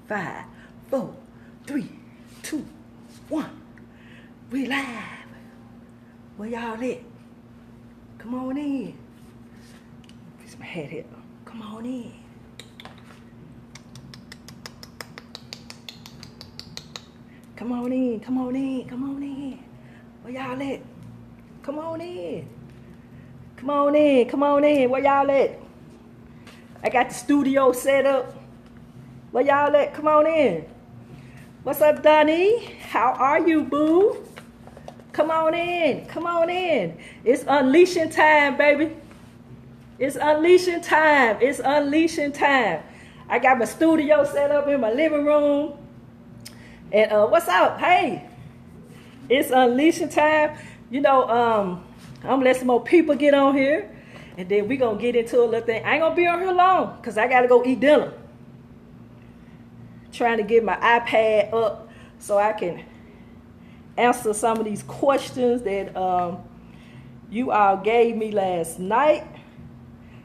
5, 4, 3, 2, 1. We live. Where y'all at? Come on in. Fix my head here. Come on in. Come on in, come on in, come on in. Where y'all at? Come on in. Come on in, come on in. Where y'all at? I got the studio set up. Where y'all at? Come on in. What's up, Donnie? How are you, boo? Come on in, come on in. It's unleashing time, baby. It's unleashing time. It's unleashing time. I got my studio set up in my living room. And what's up? Hey, it's unleashing time. You know, I'm gonna let some more people get on here, and then we gonna get into a little thing. I ain't gonna be on here long because I gotta go eat dinner. Trying to get my iPad up so I can answer some of these questions that you all gave me last night.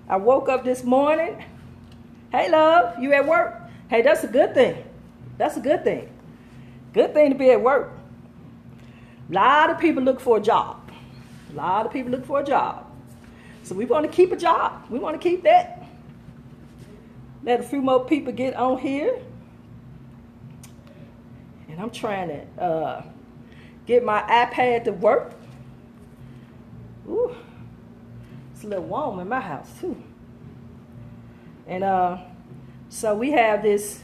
I woke up this morning. Hey, love, you at work? Hey, that's a good thing. That's a good thing. Good thing to be at work. A lot of people look for a job. A lot of people look for a job. So we want to keep a job. We want to keep that. Let a few more people get on here. And I'm trying to get my iPad to work. Ooh, it's a little warm in my house too. And so we have this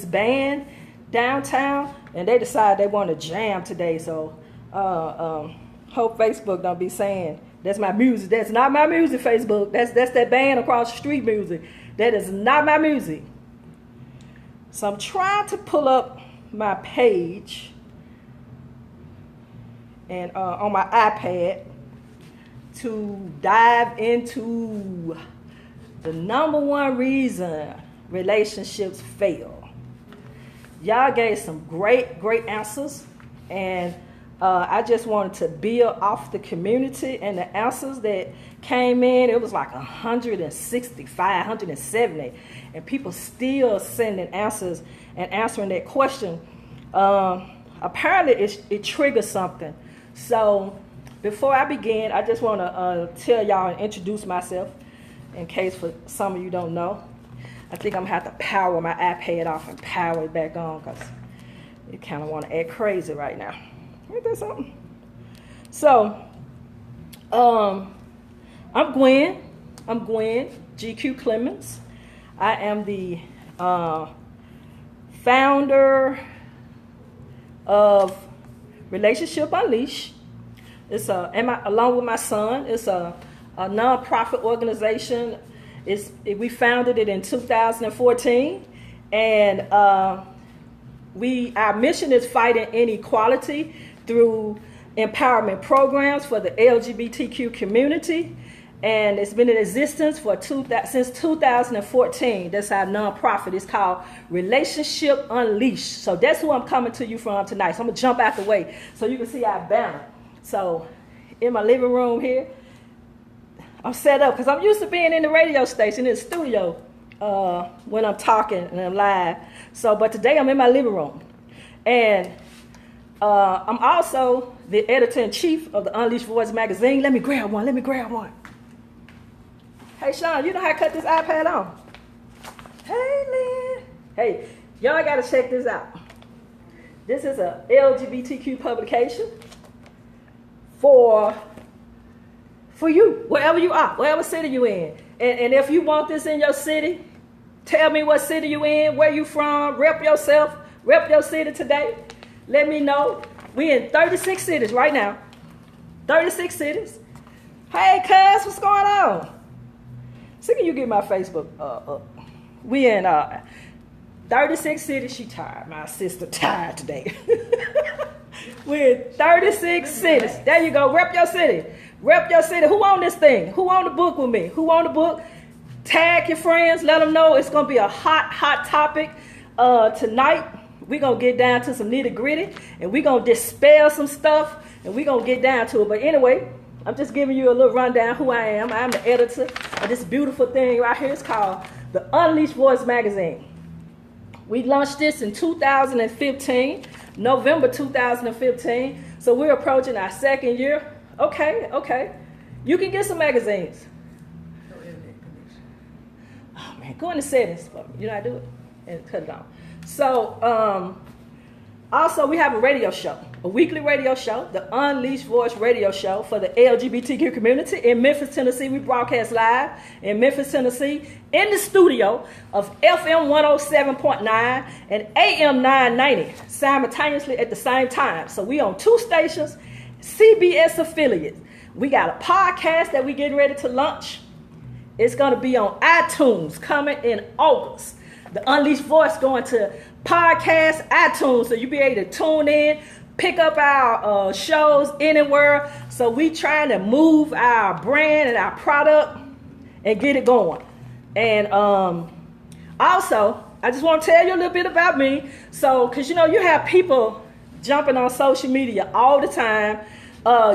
band downtown, and they decided they want to jam today. So hope Facebook don't be saying that's my music. That's not my music, Facebook. That's that band across the street music. That is not my music. So I'm trying to pull up my page and on my iPad to dive into the number one reason relationships fail. Y'all gave some great answers, and I just wanted to build off the community and the answers that came in. It was like 165, 170, and people still sending answers and answering that question. Apparently it triggers something. So before I begin, I just want to tell y'all and introduce myself in case for some of you don't know. I think I'm going to have to power my iPad off and power it back on because it kind of want to act crazy right now. Ain't that something? So, I'm Gwen. I'm Gwen, GQ Clemons. I am the founder of Relationship Unleashed. It's along with my son. It's a nonprofit organization. We founded it in 2014, and our mission is fighting inequality through empowerment programs for the LGBTQ community, and it's been in existence since 2014. That's our nonprofit. It's called Relationship Unleashed. So that's who I'm coming to you from tonight. So I'm gonna jump out the way so you can see our banner. So in my living room here, I'm set up because I'm used to being in the radio station, in the studio, when I'm talking and I'm live. So, but today I'm in my living room. And I'm also the editor-in-chief of the Unleashed Voice magazine. Let me grab one. Hey, Sean, you know how to cut this iPad on? Hey, Lynn. Hey, y'all got to check this out. This is a LGBTQ publication for you, wherever you are, whatever city you in. And if you want this in your city, tell me what city you in, where you from, rep yourself, rep your city today. Let me know. We in 36 cities right now. 36 cities. Hey, cuz, what's going on? See, can you get my Facebook up? We in 36 cities. She tired. My sister tired today. We're in 36 cities. There you go. Rep your city. Rep your city. Who on this thing? Who on the book with me? Who on the book? Tag your friends. Let them know it's going to be a hot topic tonight. We're going to get down to some nitty gritty, and we're going to dispel some stuff, and we're going to get down to it. But anyway, I'm just giving you a little rundown who I am. I'm the editor of this beautiful thing right here. It's called the Unleashed Voice magazine. We launched this in 2015, November 2015. So we're approaching our second year. Okay. You can get some magazines. Oh man, go in the settings for me. You know how to do it? And cut it off. So also we have a radio show, a weekly radio show, the Unleashed Voice radio show for the LGBTQ community in Memphis, Tennessee. We broadcast live in Memphis, Tennessee in the studio of FM 107.9 and AM 990 simultaneously at the same time. So we on 2 stations, CBS affiliates. We got a podcast that we getting ready to launch. It's going to be on iTunes coming in August. The Unleashed Voice going to podcast iTunes, so you'll be able to tune in, pick up our shows anywhere. So we trying to move our brand and our product and get it going. And also, I just want to tell you a little bit about me. So, because you have people jumping on social media all the time,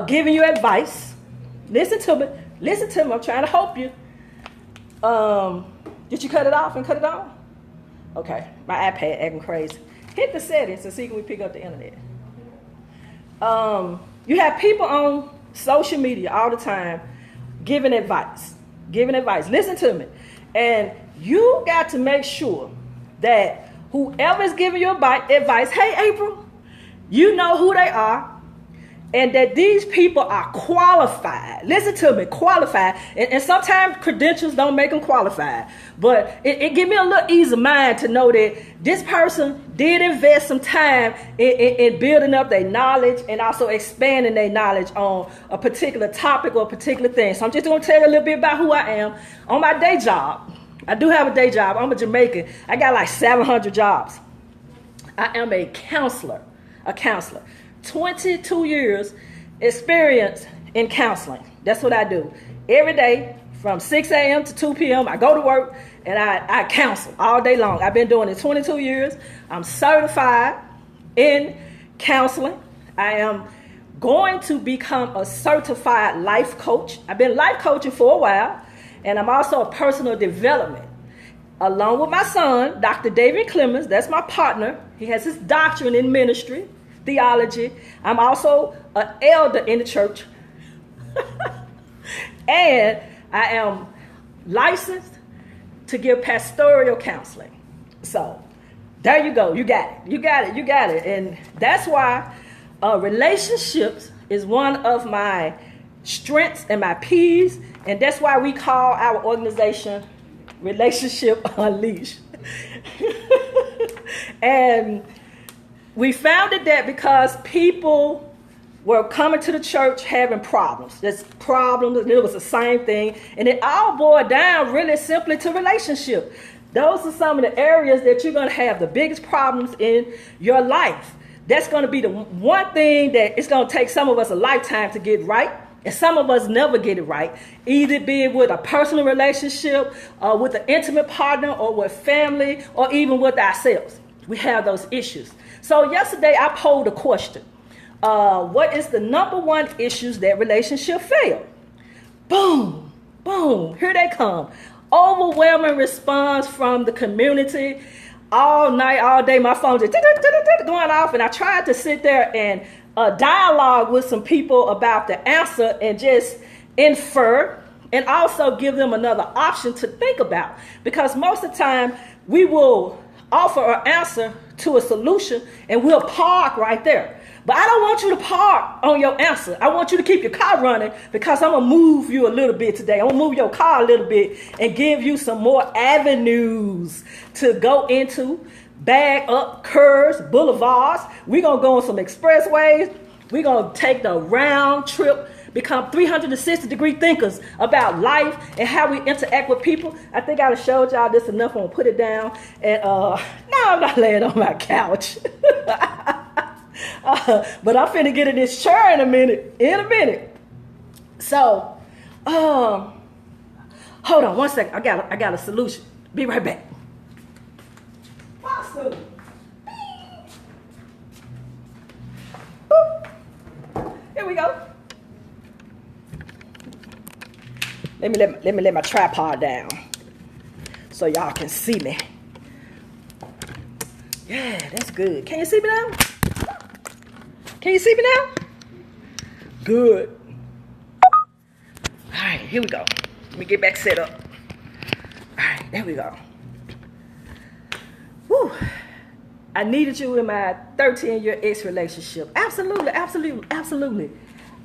giving you advice. Listen to me. I'm trying to help you. Did you cut it off and cut it on? Okay, my iPad acting crazy. Hit the settings and see if we pick up the internet. You have people on social media all the time giving advice. Listen to me. And you got to make sure that whoever is giving you advice, hey, April, you know who they are. And that these people are qualified. Listen to me, qualified. And sometimes credentials don't make them qualified. But it give me a little ease of mind to know that this person did invest some time in building up their knowledge and also expanding their knowledge on a particular topic or a particular thing. So I'm just going to tell you a little bit about who I am. On my day job, I do have a day job. I'm a Jamaican. I got like 700 jobs. I am a counselor. 22 years experience in counseling. That's what I do. Every day from 6 a.m. to 2 p.m. I go to work and I counsel all day long. I've been doing it 22 years. I'm certified in counseling. I am going to become a certified life coach. I've been life coaching for a while, and I'm also a personal development. Along with my son, Dr. David Clemons, that's my partner. He has his doctorate in ministry, theology. I'm also an elder in the church. And I am licensed to give pastoral counseling. So there you go. You got it. And that's why relationships is one of my strengths and my P's. And that's why we call our organization Relationship Unleashed. And we founded that because people were coming to the church having problems. There's problems, and it was the same thing. And it all boiled down really simply to relationship. Those are some of the areas that you're going to have the biggest problems in your life. That's going to be the one thing that it's going to take some of us a lifetime to get right. And some of us never get it right, either be it with a personal relationship, or with an intimate partner, or with family, or even with ourselves. We have those issues. So yesterday I polled a question. What is the number one issues that relationships fail? Boom, boom, here they come. Overwhelming response from the community. All night, all day, my phone just going off, and I tried to sit there and dialogue with some people about the answer and just infer and also give them another option to think about. Because most of the time we will offer an answer to a solution and we'll park right there. But I don't want you to park on your answer. I want you to keep your car running, because I'm going to move you a little bit today. I'm going to move your car a little bit and give you some more avenues to go into, bag up curves, boulevards. We're going to go on some expressways. We're going to take the round trip, become 360-degree thinkers about life and how we interact with people. I think I showed y'all this enough. I'm going to put it down. And now I'm not laying on my couch. But I'm finna get in this chair in a minute. So, hold on one second. I got a solution. Be right back. Awesome. Here we go. Let me let my tripod down so y'all can see me. Yeah, that's good. Can you see me now? Can you see me now? Good. All right, here we go. Let me get back set up. All right, there we go. Woo. I needed you in my 13-year ex relationship. Absolutely, absolutely, absolutely.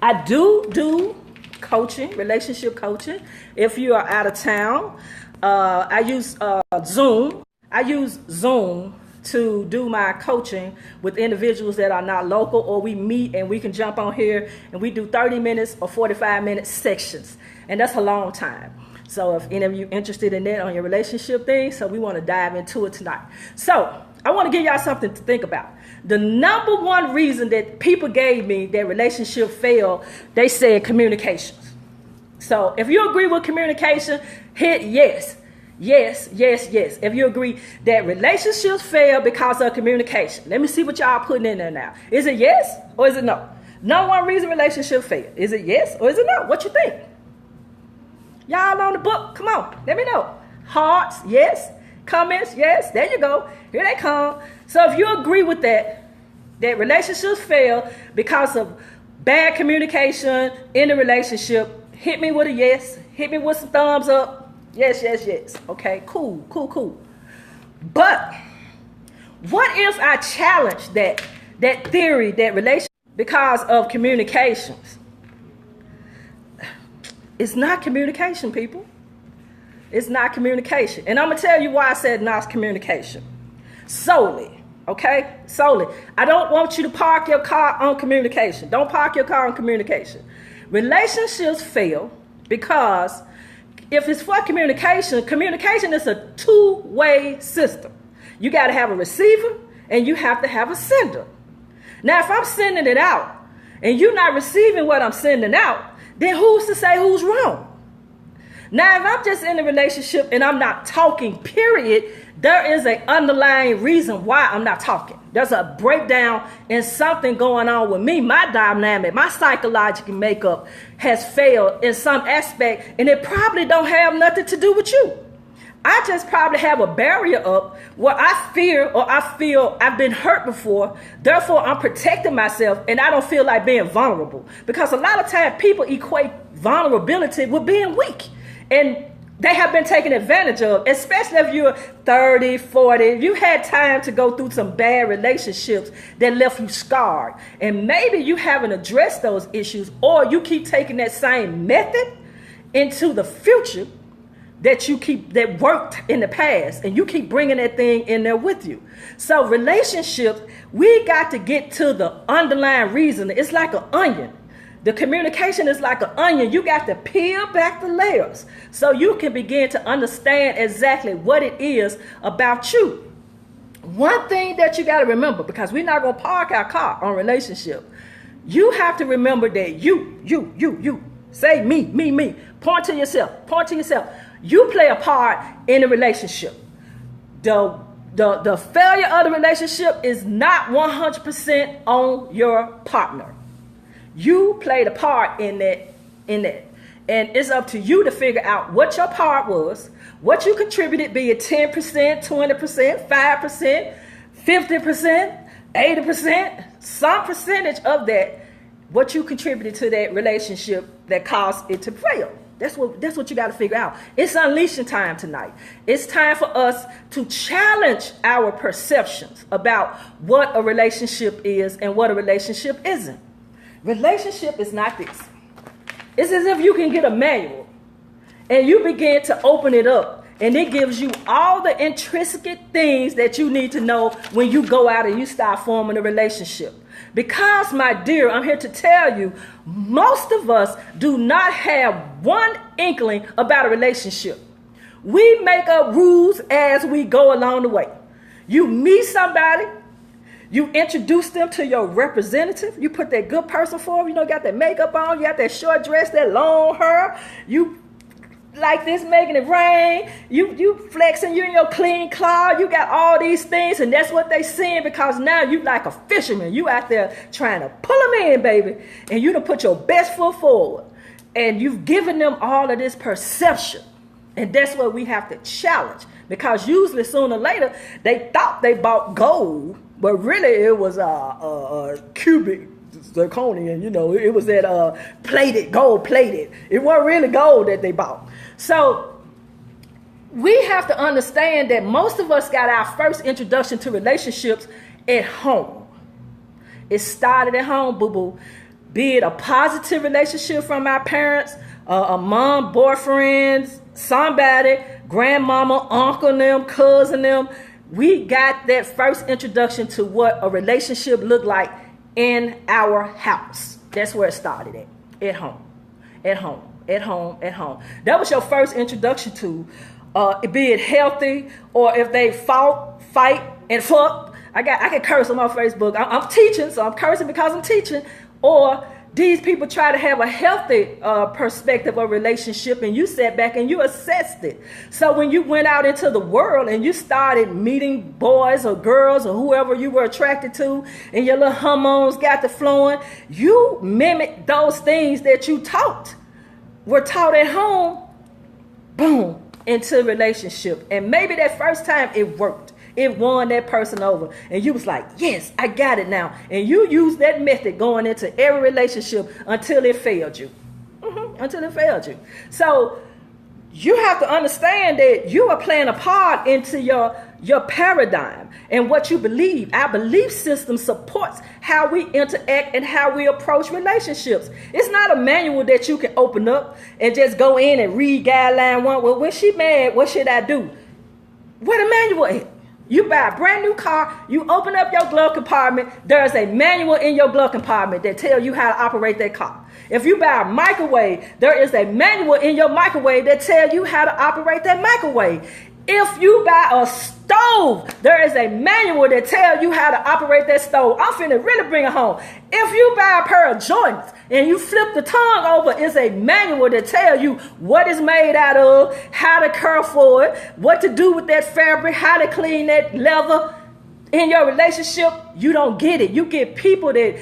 I do coaching, relationship coaching. If you are out of town, I use Zoom. I use Zoom to do my coaching with individuals that are not local, or we meet and we can jump on here and we do 30 minutes or 45-minute sections. And that's a long time. So if any of you interested in that on your relationship thing, so we want to dive into it tonight. So I want to give y'all something to think about. The number one reason that people gave me that relationship failed, they said communications. So if you agree with communication, hit yes. Yes, yes, yes. If you agree that relationships fail because of communication. Let me see what y'all putting in there now. Is it yes or is it no? Number one reason relationship fail. Is it yes or is it no? What you think? Y'all on the book? Come on, let me know. Hearts, yes. Comments, yes. There you go. Here they come. So if you agree with that relationships fail because of bad communication in the relationship, hit me with a yes. Hit me with some thumbs up. Yes, yes, yes. Okay, cool. But what if I challenge that theory, that relationship because of communications? It's not communication, people. It's not communication. And I'm going to tell you why I said not communication. Solely. Okay? Solely. I don't want you to park your car on communication. Don't park your car on communication. Relationships fail because if it's for communication, communication is a two-way system. You got to have a receiver and you have to have a sender. Now, if I'm sending it out and you're not receiving what I'm sending out, then who's to say who's wrong? Now, if I'm just in a relationship and I'm not talking, period, there is an underlying reason why I'm not talking. There's a breakdown and something going on with me. My dynamic, my psychological makeup has failed in some aspect, and it probably don't have nothing to do with you. I just probably have a barrier up where I fear or I feel I've been hurt before. Therefore, I'm protecting myself and I don't feel like being vulnerable. Because a lot of times people equate vulnerability with being weak. And they have been taken advantage of, especially if you're 30, 40. If you had time to go through some bad relationships that left you scarred. And maybe you haven't addressed those issues, or you keep taking that same method into the future that worked in the past, and you keep bringing that thing in there with you. So relationships, we got to get to the underlying reason. It's like an onion. The communication is like an onion. You got to peel back the layers so you can begin to understand exactly what it is about you. One thing that you got to remember, because we're not going to park our car on relationship, you have to remember that you, say me, point to yourself. You play a part in the relationship. The failure of the relationship is not 100% on your partner. You played a part in that. And it's up to you to figure out what your part was, what you contributed, be it 10%, 20%, 5%, 50%, 80%, some percentage of that, what you contributed to that relationship that caused it to fail. That's what you got to figure out. It's unleashing time tonight. It's time for us to challenge our perceptions about what a relationship is and what a relationship isn't. Relationship is not this. It's as if you can get a manual and you begin to open it up, and it gives you all the intricate things that you need to know when you go out and you start forming a relationship. Because, my dear, I'm here to tell you, most of us do not have one inkling about a relationship. We make up rules as we go along the way. You meet somebody, you introduce them to your representative. You put that good person forward. You know, you got that makeup on. You got that short dress, that long hair. You like this, making it rain. You flexing. You in your clean cloud. You got all these things, and that's what they seeing, because now you like a fisherman. You out there trying to pull them in, baby, and you done put your best foot forward, and you've given them all of this perception. And that's what we have to challenge, because usually sooner or later they thought they bought gold, but really it was a cubic zirconium. It was that plated, gold plated. It wasn't really gold that they bought. So we have to understand that most of us got our first introduction to relationships at home. It started at home, boo-boo. Be it a positive relationship from our parents, a mom, boyfriend, somebody, grandmama, uncle them, cousin them. We got that first introduction to what a relationship looked like in our house. That's where it started at home. At home. That was your first introduction to, be it healthy, or if they fought, fight, and fuck. I can curse on my Facebook. I'm teaching, so I'm cursing because I'm teaching. Or these people try to have a healthy perspective of relationship, and you sat back and you assessed it. So when you went out into the world and you started meeting boys or girls or whoever you were attracted to, and your little hormones got to flowing, you mimicked those things that you were taught at home, boom, into relationship. And maybe that first time it worked. It won that person over. And you was like, yes, I got it now. And you used that method going into every relationship until it failed you. Until it failed you. So you have to understand that you are playing a part into your paradigm and what you believe. Our belief system supports how we interact and how we approach relationships. It's not a manual that you can open up and just go in and read guideline one. Well, when she mad, what should I do? Where the manual at? You buy a brand new car, you open up your glove compartment, there's a manual in your glove compartment that tells you how to operate that car. If you buy a microwave, there is a manual in your microwave that tells you how to operate that microwave. If you buy a stove, there is a manual that tells you how to operate that stove. I'm finna really bring it home. If you buy a pair of Jordans and you flip the tongue over, it's a manual that tells you what it's made out of, how to care for it, what to do with that fabric, how to clean that leather. In your relationship, you don't get it. You get people that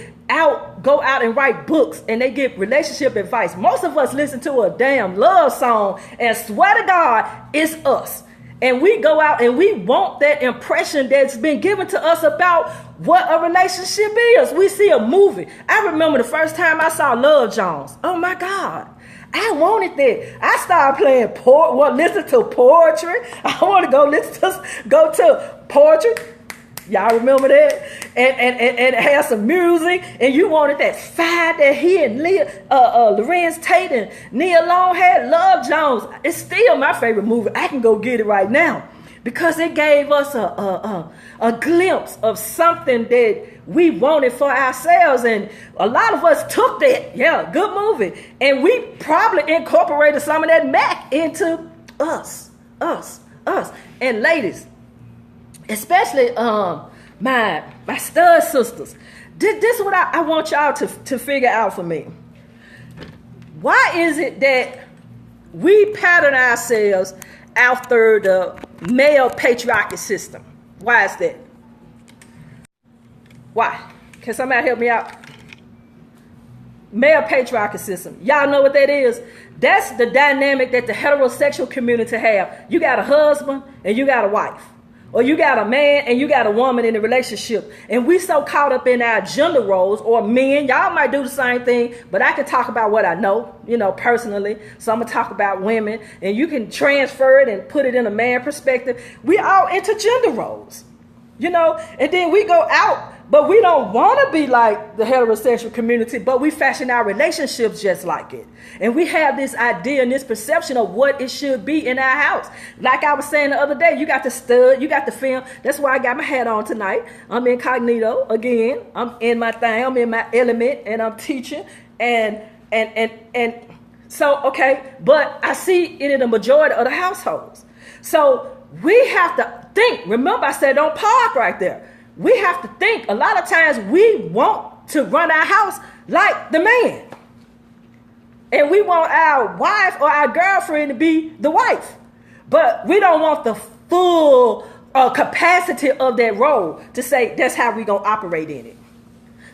go out and write books and they give relationship advice. Most of us listen to a damn love song and swear to God, it's us. And we go out and we want that impression that's been given to us about what a relationship is. We see a movie. I remember the first time I saw Love Jones. Oh my God. I wanted that. I started playing listen to poetry. I want to go to poetry. Y'all remember that? And have some music. And you wanted that fire that he and Lorenz Tate and Nia Long had. Love Jones. It's still my favorite movie. I can go get it right now. Because it gave us a glimpse of something that we wanted for ourselves. And a lot of us took that. Yeah, good movie. And we probably incorporated some of that Mac into us. And ladies, especially my stud sisters. This is what I want y'all to figure out for me. Why is it that we pattern ourselves after the male patriarchy system? Why is that? Why? Can somebody help me out? Male patriarchy system. Y'all know what that is? That's the dynamic that the heterosexual community have. You got a husband and you got a wife. Or you got a man and you got a woman in a relationship. And we so caught up in our gender roles, or men, y'all might do the same thing, but I can talk about what I know, personally. So I'm going to talk about women, and you can transfer it and put it in a man perspective. We all into gender roles, and then we go out, but we don't want to be like the heterosexual community, but we fashion our relationships just like it. And we have this idea and this perception of what it should be in our house. Like I was saying the other day, you got the stud, you got the film. That's why I got my hat on tonight. I'm incognito again. I'm in my thing. I'm in my element, and I'm teaching. And so, okay, but I see it in the majority of the households. So we have to think. Remember, I said don't park right there. We have to think. A lot of times we want to run our house like the man. And we want our wife or our girlfriend to be the wife. But we don't want the full capacity of that role to say that's how we're going to operate in it.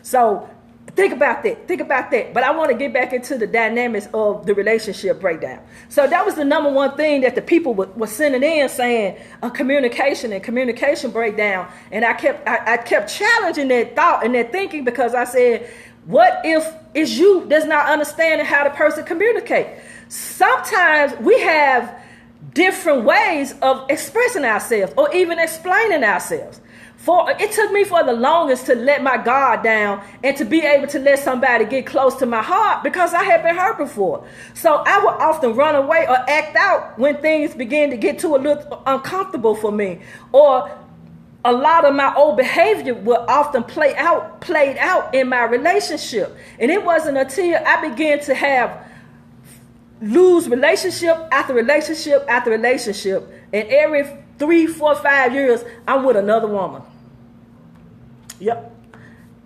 So Think about that. Think about that. But I want to get back into the dynamics of the relationship breakdown. So that was the number one thing that the people were sending in, saying communication and communication breakdown. And I kept challenging that thought and that thinking, because I said, what if it's you that's not understanding how the person communicate? Sometimes we have different ways of expressing ourselves or even explaining ourselves. It took me for the longest to let my guard down and to be able to let somebody get close to my heart, because I had been hurt before. So I would often run away or act out when things began to get too a little uncomfortable for me, or a lot of my old behavior would often played out in my relationship. And it wasn't until I began to lose relationship after relationship after relationship, and every 3, 4, 5 years, I'm with another woman. Yep.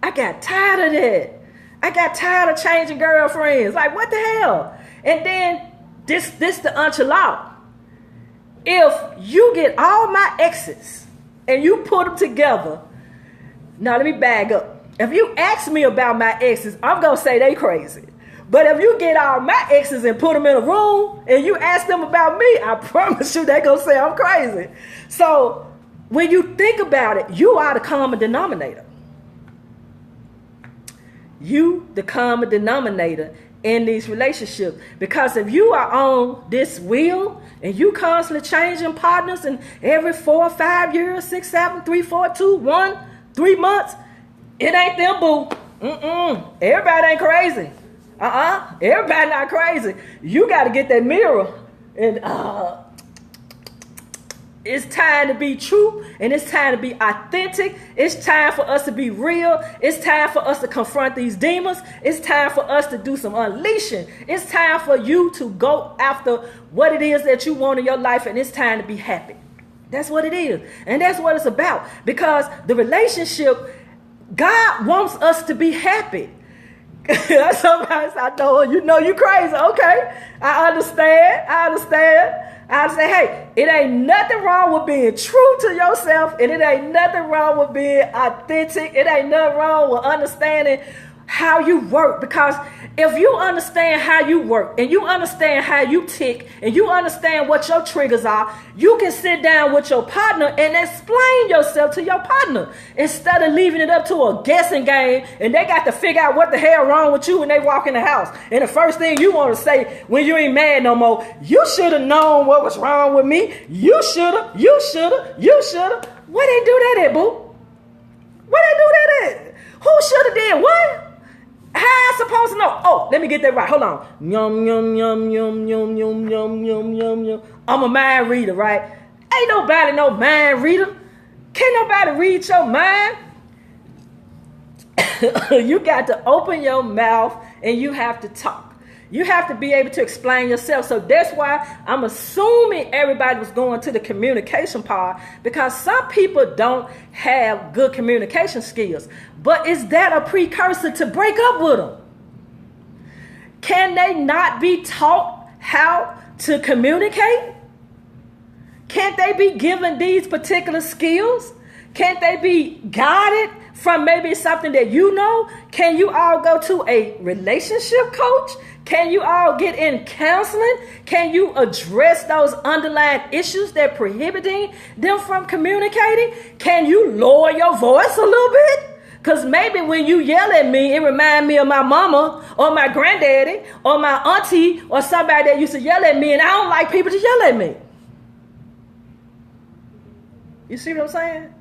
I got tired of that. I got tired of changing girlfriends. Like, what the hell? And then this the enchilada. If you get all my exes and you put them together, now let me bag up. If you ask me about my exes, I'm going to say they crazy. But if you get all my exes and put them in a room and you ask them about me, I promise you they're going to say I'm crazy. So when you think about it, you are the common denominator. You, the common denominator in these relationships. Because if you are on this wheel and you constantly changing partners, and every 4 or 5 years, 6, 7, 3, 4, 2, 1, 3 months, it ain't them, boo. Everybody ain't crazy. Everybody not crazy. You got to get that mirror, and it's time to be true, and it's time to be authentic. It's time for us to be real. It's time for us to confront these demons. It's time for us to do some unleashing. It's time for you to go after what it is that you want in your life, and it's time to be happy. That's what it is, and that's what it's about. Because the relationship, God wants us to be happy. Sometimes I know, you crazy. Okay, I understand. I say, hey, it ain't nothing wrong with being true to yourself, and it ain't nothing wrong with being authentic. It ain't nothing wrong with understanding how you work. Because if you understand how you work, and you understand how you tick, and you understand what your triggers are, you can sit down with your partner and explain yourself to your partner, instead of leaving it up to a guessing game, and they got to figure out what the hell wrong with you when they walk in the house. And the first thing you want to say when you ain't mad no more, you should have known what was wrong with me. You should have. Where they do that at, boo? Where they do that at? Who should have did what? How I supposed to know? Oh, let me get that right. Hold on. Yum, yum, yum, yum, yum, yum, yum, yum, yum, yum. I'm a mind reader, right? Ain't nobody no mind reader. Can't nobody read your mind. You got to open your mouth and you have to talk. You have to be able to explain yourself. So that's why I'm assuming everybody was going to the communication part, because some people don't have good communication skills. But is that a precursor to break up with them? Can they not be taught how to communicate? Can't they be given these particular skills? Can't they be guided from maybe something that you know? Can you all go to a relationship coach? Can you all get in counseling? Can you address those underlying issues that prohibiting them from communicating? Can you lower your voice a little bit? Because maybe when you yell at me, it reminds me of my mama or my granddaddy or my auntie or somebody that used to yell at me, and I don't like people to yell at me. You see what I'm saying?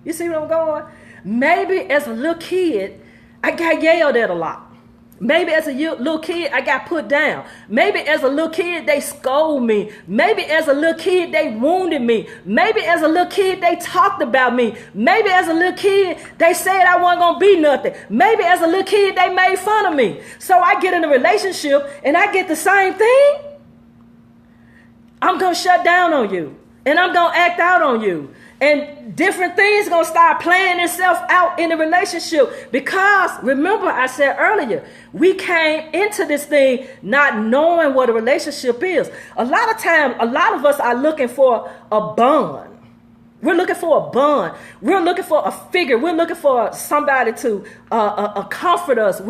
You see what I'm going? Maybe as a little kid, I got yelled at a lot. Maybe as a little kid, I got put down. Maybe as a little kid, they scolded me. Maybe as a little kid, they wounded me. Maybe as a little kid, they talked about me. Maybe as a little kid, they said I wasn't going to be nothing. Maybe as a little kid, they made fun of me. So I get in a relationship and I get the same thing. I'm going to shut down on you. And I'm going to act out on you. And different things going to start playing itself out in the relationship. Because, remember I said earlier, we came into this thing not knowing what a relationship is. A lot of times, a lot of us are looking for a bond. We're looking for a bond. We're looking for a figure. We're looking for somebody to comfort us.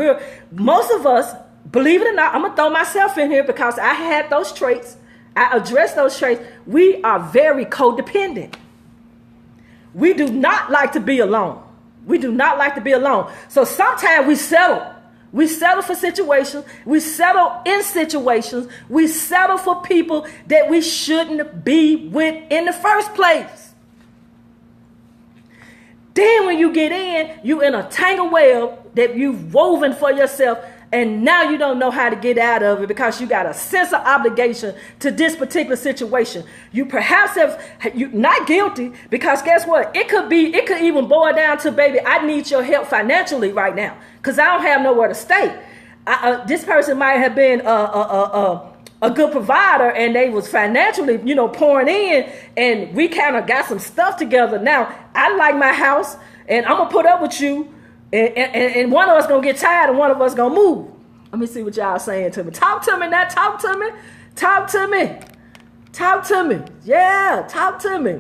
Most of us, believe it or not, I'm going to throw myself in here because I had those traits. I addressed those traits. We are very codependent. We do not like to be alone. We do not like to be alone. So sometimes we settle. We settle for situations. We settle in situations. We settle for people that we shouldn't be with in the first place. Then when you get in, you in a tangled web that you've woven for yourself, and now you don't know how to get out of it because you got a sense of obligation to this particular situation. You perhaps you're not guilty, because guess what? It could even boil down to, baby, I need your help financially right now because I don't have nowhere to stay. This person might have been a good provider, and they was financially, pouring in, and we kind of got some stuff together. Now, I like my house, and I'm going to put up with you, and one of us going to get tired, and one of us going to move. Let me see what y'all saying to me. Talk to me now. Talk to me. Talk to me. Talk to me. Yeah, talk to me.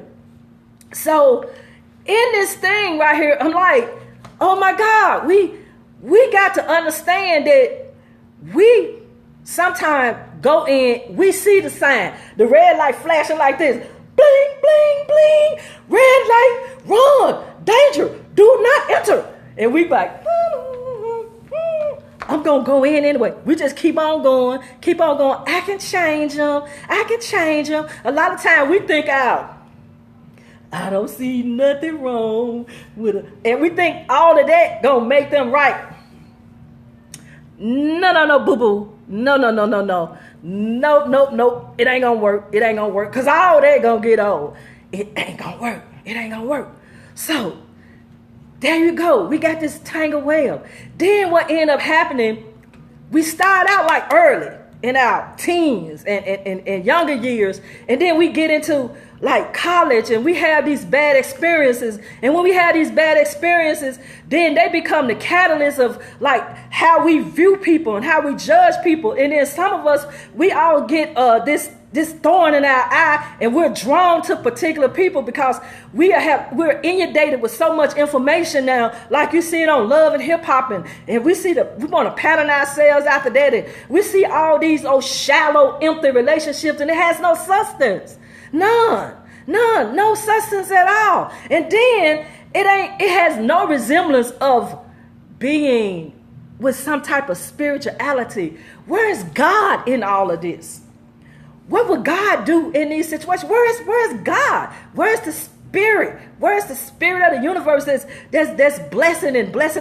So, in this thing right here, I'm like, oh my God, we got to understand that we sometimes go in, we see the sign, the red light flashing like this, bling, bling, bling, red light, run, danger, do not enter. And we like, I'm going to go in anyway. We just keep on going. I can change them. A lot of time we think out, I don't see nothing wrong with it. And we think all of that going to make them right. No, boo-boo. No. Nope. It ain't gonna work. Because all that gonna get old. It ain't gonna work. So, there you go. We got this tangled web. Then what ended up happening, we start out like early in our teens and younger years. And then we get into like college, and we have these bad experiences. And when we have these bad experiences, then they become the catalyst of like how we view people and how we judge people. And then some of us, we all get this thorn in our eye, and we're drawn to particular people because we're inundated with so much information now, like you see it on Love and Hip Hop, and we want to pattern ourselves after that, and we see all these shallow, empty relationships, and it has no substance. None, no substance at all. And then it has no resemblance of being with some type of spirituality. Where is God in all of this? What would God do in these situations? Where is God? Where is the Spirit? Where is the Spirit of the universe that's blessing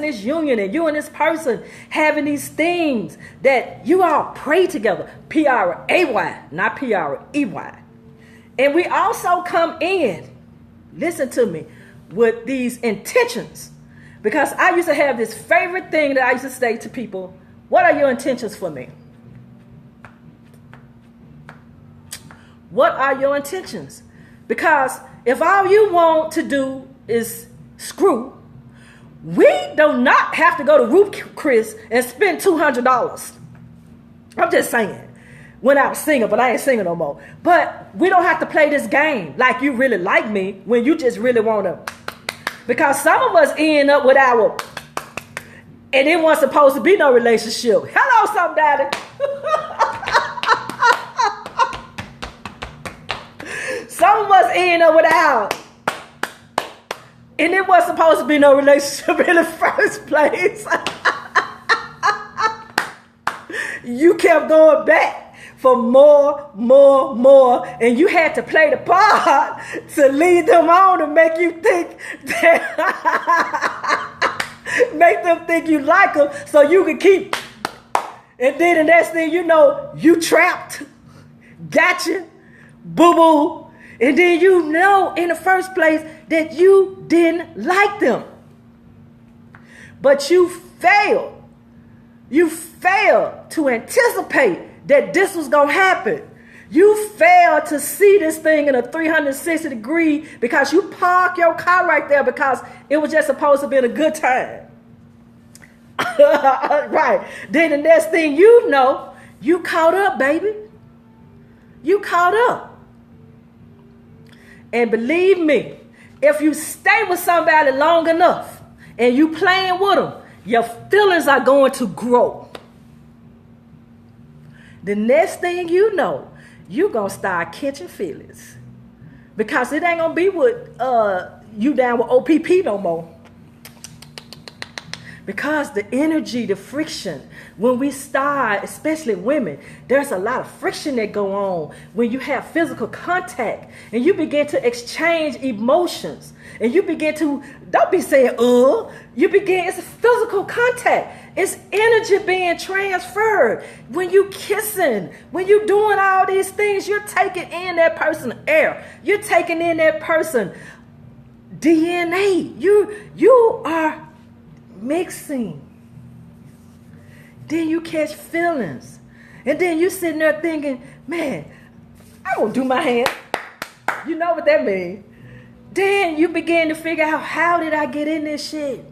this union, and you and this person having these things that you all pray together? P-R-A-Y, not P-R-E-Y. And we also come in, listen to me, with these intentions. Because I used to have this favorite thing that I used to say to people: what are your intentions for me? What are your intentions? Because if all you want to do is screw, we do not have to go to Ruth Chris and spend $200. I'm just saying. When I was singing, but I ain't singing no more. But we don't have to play this game like you really like me when you just really want to. Because some of us end up with and it wasn't supposed to be no relationship. Hello, somebody. Some of us end up with and it wasn't supposed to be no relationship in the first place. You kept going back for more, and you had to play the part to lead them on to make you think that make them think you like them so you can keep. And then the next thing you know, you trapped, gotcha, boo-boo, and then you know in the first place that you didn't like them. But you failed. You failed to anticipate that this was going to happen. You failed to see this thing in a 360 degree because you parked your car right there because it was just supposed to be a good time. Right. Then the next thing you know, you caught up, baby. You caught up. And believe me, if you stay with somebody long enough and you playing with them, your feelings are going to grow. The next thing you know, you're going to start catching feelings. Because it ain't going to be with you down with OPP no more. Because the energy, the friction, when we start, especially women, there's a lot of friction that go on when you have physical contact and you begin to exchange emotions and you begin to, don't be saying, you begin, it's a physical contact. It's energy being transferred. When you kissing, when you doing all these things, you're taking in that person's air. You're taking in that person's DNA. You are mixing. Then you catch feelings. And then you sitting there thinking, man, I won't do my hand. You know what that means. Then you begin to figure out, how did I get in this shit?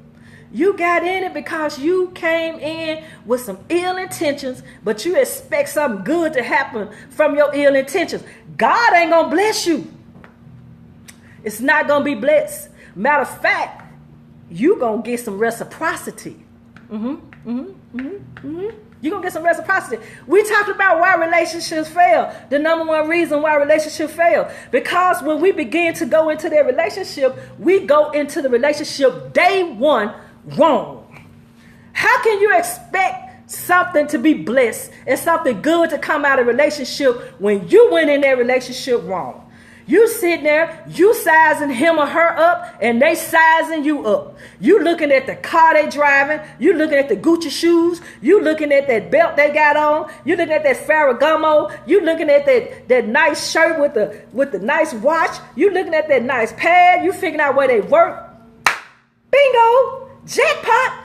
You got in it because you came in with some ill intentions, but you expect something good to happen from your ill intentions. God ain't gonna bless you. It's not gonna be blessed. Matter of fact, you gonna get some reciprocity. You're gonna get some reciprocity. We talked about why relationships fail. The number one reason why relationships fail. Because when we begin to go into their relationship, we go into the relationship day one wrong. How can you expect something to be blessed and something good to come out of a relationship when you went in that relationship wrong? You sitting there, you sizing him or her up, and they sizing you up. You looking at the car they driving. You looking at the Gucci shoes. You looking at that belt they got on. You looking at that Ferragamo. You looking at that nice shirt with the nice watch. You looking at that nice pad. You figuring out where they work. Bingo, jackpot.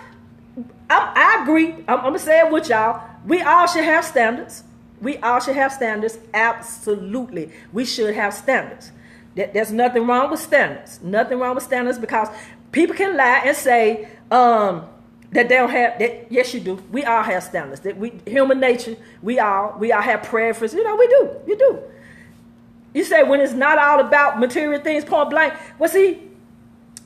I agree. I'm gonna say it with y'all. We all should have standards. We all should have standards. Absolutely. We should have standards. There's nothing wrong with standards. Nothing wrong with standards, because people can lie and say that they don't have that. Yes, you do. We all have standards. That human nature, we all have preferences. You know, we do. You do. You say when it's not all about material things, point blank. Well, see,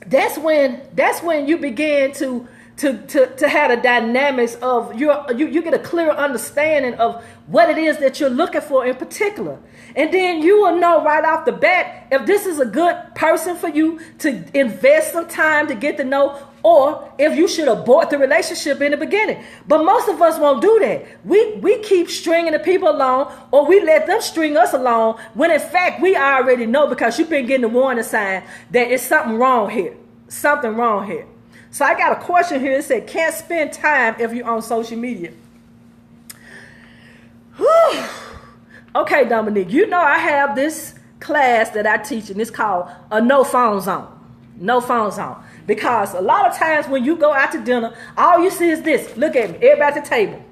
that's when you begin to have the dynamics of you get a clear understanding of what it is that you're looking for in particular. And then you will know right off the bat if this is a good person for you to invest some time to get to know, or if you should abort the relationship in the beginning. But most of us won't do that. We keep stringing the people along, or we let them string us along, when in fact we already know, because you've been getting the warning sign that it's something wrong here. Something wrong here. So I got a question here. It said, can't spend time if you're on social media. Whew. Okay, Dominique, you know I have this class that I teach, and it's called a no phone zone. No phone zone. Because a lot of times when you go out to dinner, all you see is this. Look at me. Everybody at the table.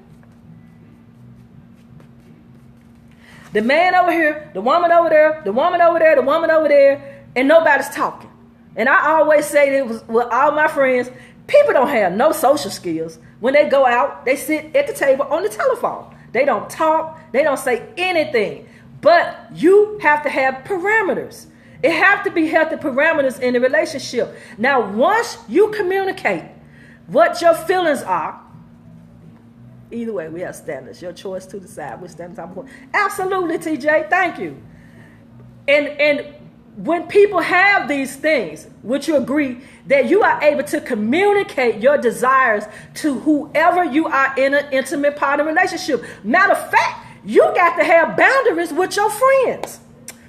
The man over here, the woman over there, the woman over there, the woman over there, and nobody's talking. And I always say that with all my friends, people don't have no social skills. When they go out, they sit at the table on the telephone. They don't talk. They don't say anything. But you have to have parameters. It have to be healthy parameters in the relationship. Now, once you communicate what your feelings are, either way, we have standards. Your choice to decide which standards I'm going. Absolutely, TJ. Thank you. And when people have these things, would you agree that you are able to communicate your desires to whoever you are in an intimate part of the relationship? Matter of fact, you got to have boundaries with your friends.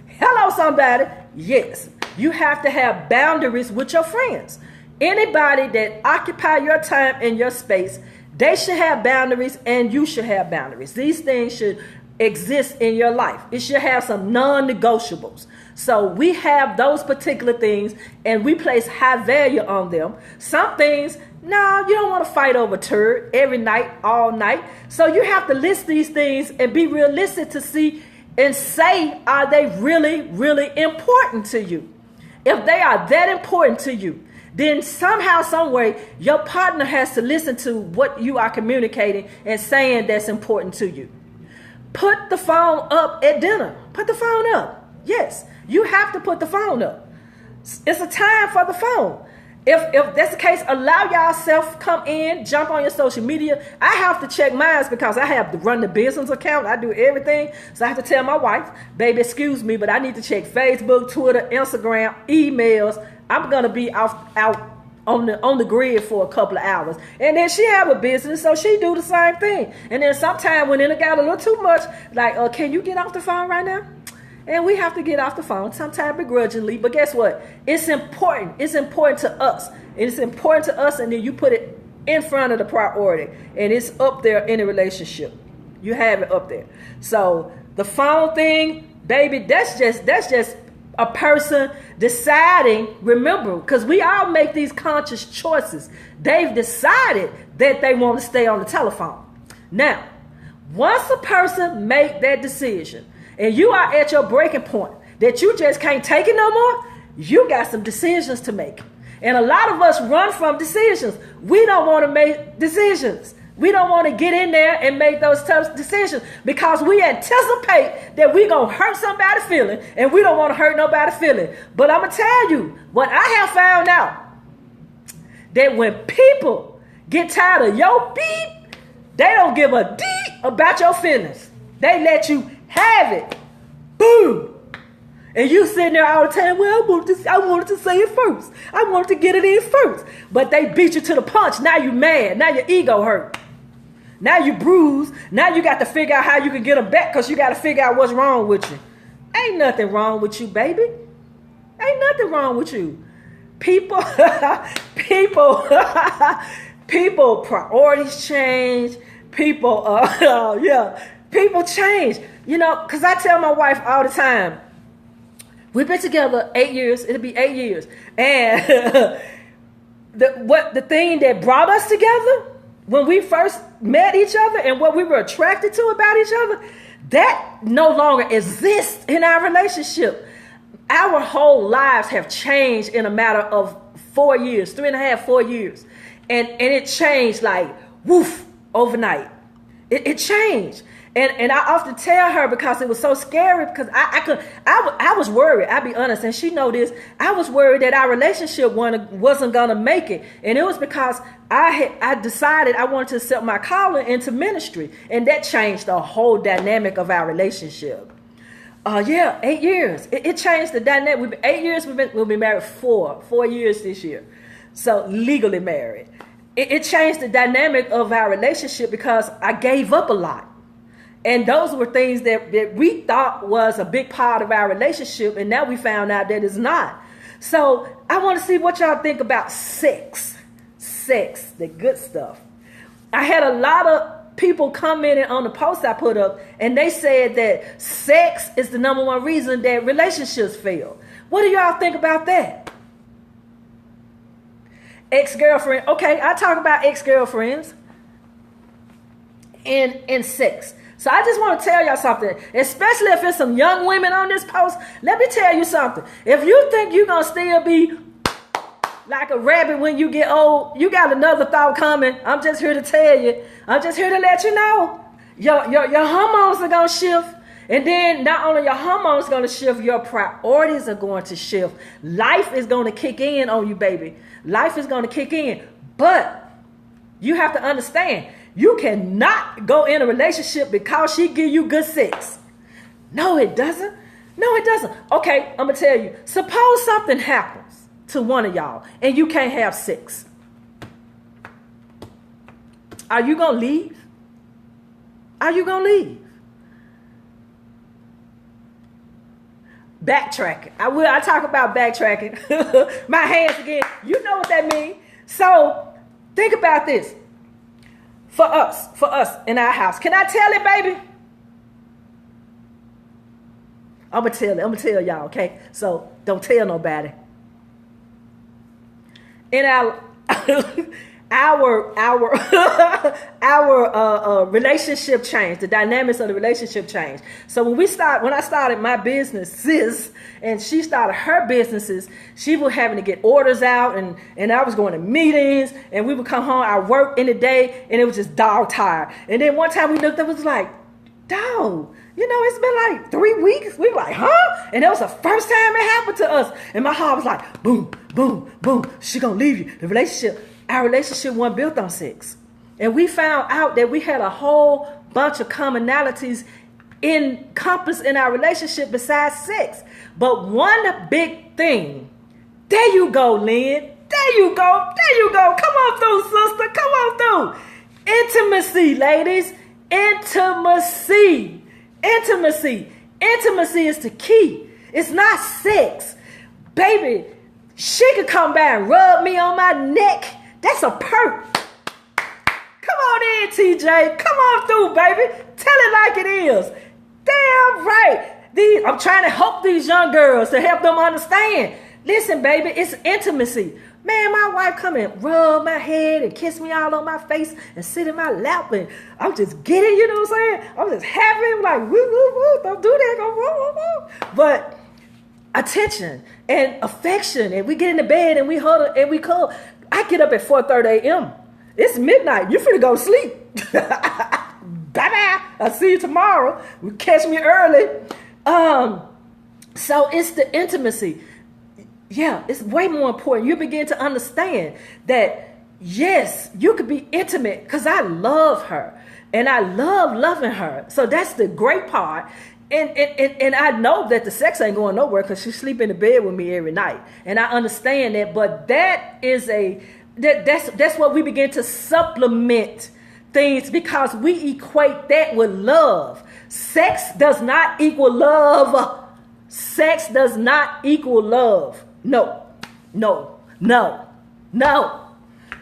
Hello, somebody. Yes, you have to have boundaries with your friends. Anybody that occupy your time and your space, they should have boundaries, and you should have boundaries. These things should exist in your life. It should have some non-negotiables. So we have those particular things, and we place high value on them. Some things, no, you don't want to fight over turd every night, all night. So you have to list these things and be realistic to see and say, are they really, really important to you? If they are that important to you, then somehow, some way, your partner has to listen to what you are communicating and saying that's important to you. Put the phone up at dinner. Put the phone up. Yes, you have to put the phone up. It's a time for the phone. If that's the case, allow yourself come in, jump on your social media. I have to check mine because I have to run the business account. I do everything. So I have to tell my wife, baby, excuse me, but I need to check Facebook, Twitter, Instagram, emails. I'm going to be out on the grid for a couple of hours. And then she have a business, so she do the same thing. And then sometime when it got a little too much, like, can you get off the phone right now? And we have to get off the phone, sometimes begrudgingly. But guess what? It's important. It's important to us. It's important to us, and then you put it in front of the priority. And it's up there in a relationship. You have it up there. So the phone thing, baby, that's just a person deciding, remember, because we all make these conscious choices. They've decided that they want to stay on the telephone. Now, once a person make that decision, and you are at your breaking point, that you just can't take it no more, you got some decisions to make. And a lot of us run from decisions. We don't want to make decisions. We don't want to get in there and make those tough decisions because we anticipate that we're going to hurt somebody's feeling, and we don't want to hurt nobody's feeling. But I'm going to tell you what I have found out, that when people get tired of your beep, they don't give a deep about your feelings. They let you have it. Boom. And you sitting there all the time, well, I wanted to say it first. I wanted to get it in first. But they beat you to the punch. Now you mad. Now your ego hurt. Now you bruised. Now you got to figure out how you can get them back because you got to figure out what's wrong with you. Ain't nothing wrong with you, baby. Ain't nothing wrong with you. People priorities change. People change. You know, because I tell my wife all the time, we've been together 8 years. It'll be 8 years. And the thing that brought us together when we first met each other and what we were attracted to about each other, that no longer exists in our relationship. Our whole lives have changed in a matter of 4 years, 3.5, 4 years. And it changed like, woof, overnight. It changed. And I often tell her, because it was so scary, because I was worried. I'll be honest, and she know this. I was worried that our relationship wasn't gonna make it, and it was because I decided I wanted to accept my calling into ministry, and that changed the whole dynamic of our relationship. 8 years. It changed the dynamic. 8 years. We'll be married 4 years this year, so legally married. It changed the dynamic of our relationship because I gave up a lot. And those were things that we thought was a big part of our relationship. And now we found out that it's not. So I want to see what y'all think about sex. Sex, the good stuff. I had a lot of people commenting on the post I put up, and they said that sex is the number one reason that relationships fail. What do y'all think about that? Ex-girlfriend. Okay, I talk about ex-girlfriends and sex. So I just want to tell y'all something, especially if it's some young women on this post. Let me tell you something. If you think you're going to still be like a rabbit when you get old, you got another thought coming. I'm just here to tell you. I'm just here to let you know. Your hormones are going to shift. And then not only your hormones are going to shift, your priorities are going to shift. Life is going to kick in on you, baby. Life is going to kick in. But you have to understand, you cannot go in a relationship because she give you good sex. No, it doesn't. No, it doesn't. Okay, I'm going to tell you. Suppose something happens to one of y'all and you can't have sex. Are you going to leave? Are you going to leave? Backtracking. I talk about backtracking. My hands again. You know what that means. So think about this. For us in our house. Can I tell it, baby? I'm going to tell it. I'm going to tell y'all, okay? So don't tell nobody. In our relationship changed. The dynamics of the relationship changed. So when I started my businesses and she started her businesses, she was having to get orders out and I was going to meetings and we would come home, I worked in the day and it was just dog tired. And then one time we looked up, it was like, dog, it's been like 3 weeks. We were like, huh? And that was the first time it happened to us. And my heart was like, boom, boom, boom. She gonna leave you. Our relationship wasn't built on sex. And we found out that we had a whole bunch of commonalities encompassed in our relationship besides sex. But one big thing, there you go, Lynn. There you go. Come on through, sister. Come on through. Intimacy, ladies. Intimacy is the key. It's not sex. Baby, she could come by and rub me on my neck. That's a perk. Come on in, TJ. Come on through, baby. Tell it like it is. Damn right. I'm trying to help these young girls to help them understand. Listen, baby, it's intimacy. Man, my wife come and rub my head and kiss me all on my face and sit in my lap, and I'm just getting, you know what I'm saying? I'm just happy, like, woo, woo, woo, don't do that, go woo, woo, woo. But attention and affection, and we get in the bed and we huddle and we cuddle. I get up at 4:30 a.m. It's midnight. You finna go to sleep. Bye-bye. I'll see you tomorrow. You catch me early. So it's the intimacy. Yeah, it's way more important. You begin to understand that, yes, you could be intimate because I love her and I love loving her. So that's the great part. And I know that the sex ain't going nowhere because she sleep in the bed with me every night. And I understand that, but that is that's what we begin to supplement things because we equate that with love. Sex does not equal love. Sex does not equal love. No.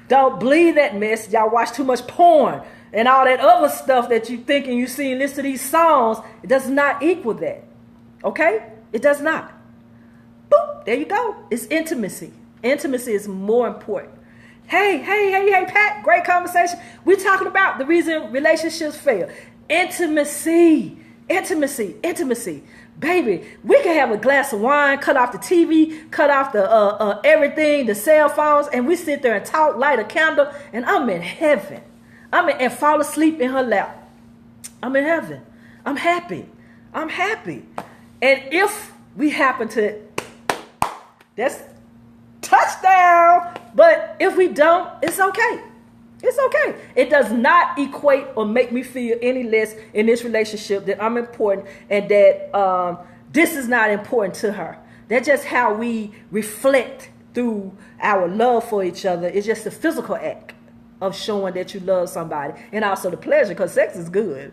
Don't believe that mess. Y'all watch too much porn and all that other stuff that you think and you see and listen to these songs. It does not equal that. Okay? It does not. Boop. There you go. It's intimacy. Intimacy is more important. Hey, Pat. Great conversation. We're talking about the reason relationships fail. Intimacy. Baby, we can have a glass of wine, cut off the TV, cut off the everything, the cell phones, and we sit there and talk, light a candle, and I'm in heaven. And fall asleep in her lap. I'm in heaven. I'm happy. And if we happen to, that's touchdown. But if we don't, it's okay. It's okay. It does not equate or make me feel any less in this relationship that I'm important and that this is not important to her. That's just how we reflect through our love for each other. It's just a physical act of showing that you love somebody and also the pleasure because sex is good.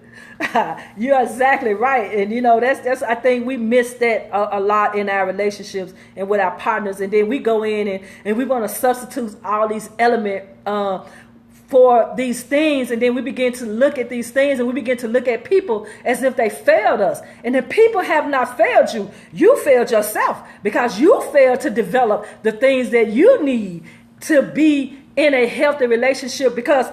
You're exactly right. And that's I think we miss that a lot in our relationships and with our partners. And then we go in and we want to substitute all these elements for these things, and then we begin to look at these things and we begin to look at people as if they failed us. And the people have not failed you. You failed yourself because you failed to develop the things that you need to be in a healthy relationship, because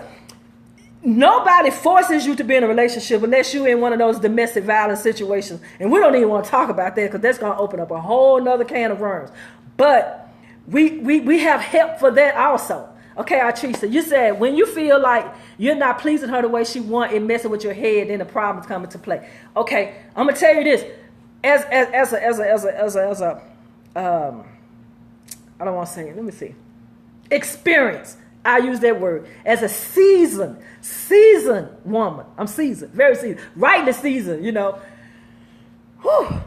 nobody forces you to be in a relationship unless you're in one of those domestic violence situations. And we don't even want to talk about that because that's going to open up a whole nother can of worms. But we have help for that also. Okay, Artrisa, you said when you feel like you're not pleasing her the way she wants, it messing with your head, then the problems come into play. Okay, I'm gonna tell you this, as a I don't want to say it. Let me see. Experience. I use that word as a seasoned woman. I'm seasoned, very seasoned, right in the season. Whew.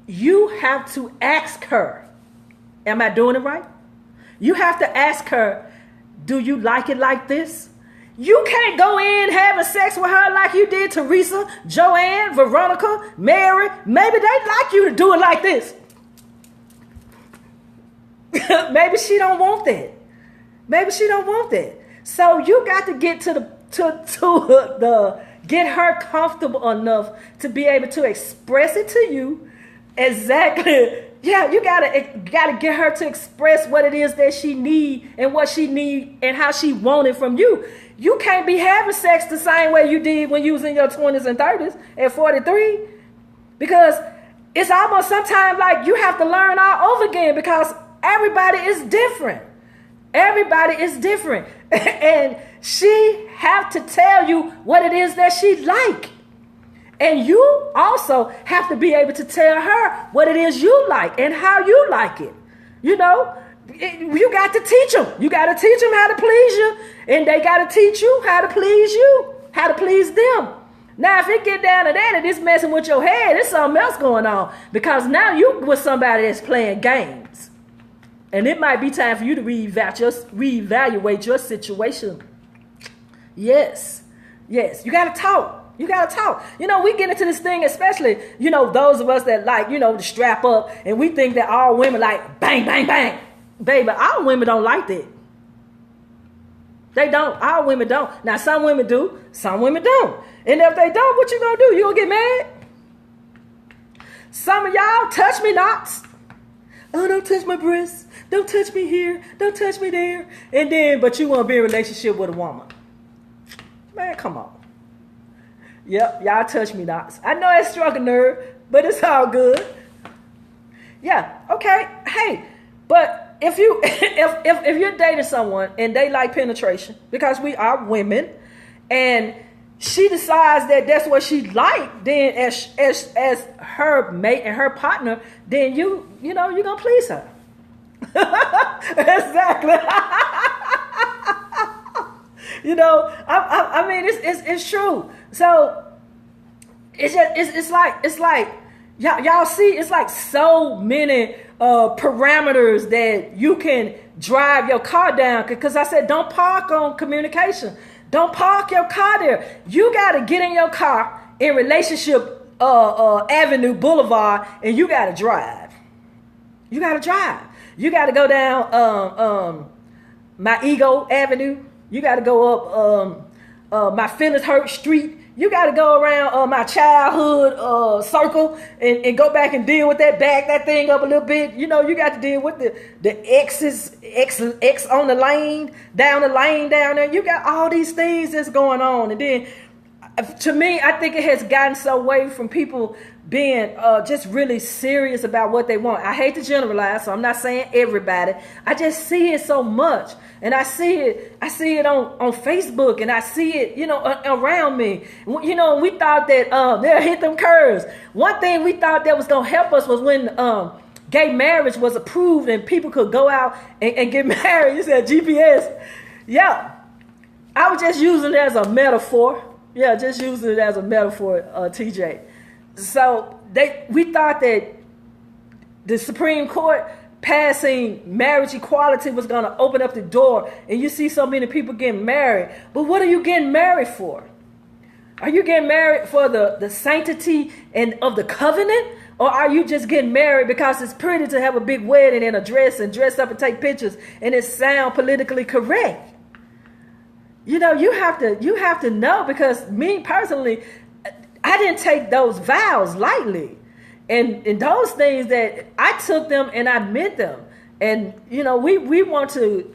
You have to ask her, "Am I doing it right?" You have to ask her, "Do you like it like this?" You can't go in having sex with her like you did Teresa, Joanne, Veronica, Mary. Maybe they like you to do it like this. Maybe she don't want that. So you got to get to get her comfortable enough to be able to express it to you exactly. Yeah, you gotta get her to express what it is that she need and what she need and how she want it from you. You can't be having sex the same way you did when you was in your 20s and 30s at 43, because it's almost sometimes like you have to learn all over again because everybody is different. And she have to tell you what it is that she like. And you also have to be able to tell her what it is you like and how you like it. You know, you got to teach them. You got to teach them how to please you. And they got to teach you how to please you, how to please them. Now, if it get down to that and it's messing with your head, there's something else going on. Because now you with somebody that's playing games. And it might be time for you to reevaluate your situation. Yes. You got to talk. You got to talk. You know, we get into this thing, especially, you know, those of us that like, you know, to strap up. And we think that all women like bang, bang, bang. Baby, all women don't like that. They don't. All women don't. Now, some women do. Some women don't. And if they don't, what you going to do? You going to get mad? Some of y'all touch me nots. Oh, don't touch my breasts. Don't touch me here. Don't touch me there. And then, but you want to be in a relationship with a woman. Man, come on. Yep, y'all touch me nots. I know it struck a nerve, but it's all good. Yeah, okay. Hey, but if you if you're dating someone and they like penetration, because we are women, and she decides that that's what she like, then as her mate and her partner, then you know you're gonna please her. Exactly. You know, I mean, it's true. So it's like y'all see, it's like so many parameters that you can drive your car down. Because I said, don't park on communication. Don't park your car there. You got to get in your car in Relationship Avenue Boulevard, and you got to drive. You got to drive. You got to go down my Ego Avenue. You got to go up my feelings hurt street. You got to go around my childhood circle and go back and deal with that, back that thing up a little bit. You know, you got to deal with the X on the lane, down the lane down there. You got all these things that's going on. And then, to me, I think it has gotten so away from people being just really serious about what they want. I hate to generalize, so I'm not saying everybody. I just see it so much. And I see it on Facebook, and I see it, you know, around me. You know, we thought that they'll hit them curves. One thing we thought that was going to help us was when gay marriage was approved and people could go out and get married. You said GPS. Yeah. I was just using it as a metaphor. Yeah, just using it as a metaphor, TJ. So we thought that the Supreme Court passing marriage equality was going to open up the door, and you see so many people getting married. But what are you getting married for? Are you getting married for the sanctity and of the covenant? Or are you just getting married because it's pretty to have a big wedding and a dress and dress up and take pictures and it sound politically correct? You know, you have to know, because me personally, I didn't take those vows lightly. And those things that I took them and I meant them. And, you know, we want to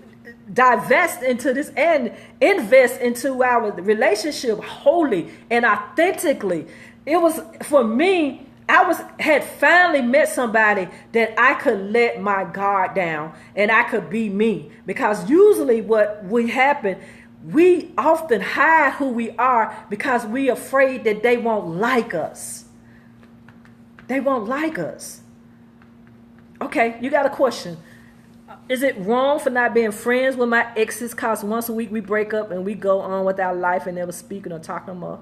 divest into this and invest into our relationship wholly and authentically. It was, for me, had finally met somebody that I could let my guard down and I could be me. Because usually what would happen, we often hide who we are because we're afraid that they won't like us. They won't like us. Okay, you got a question. Is it wrong for not being friends with my exes because once a week we break up and we go on with our life and never speaking or talking more?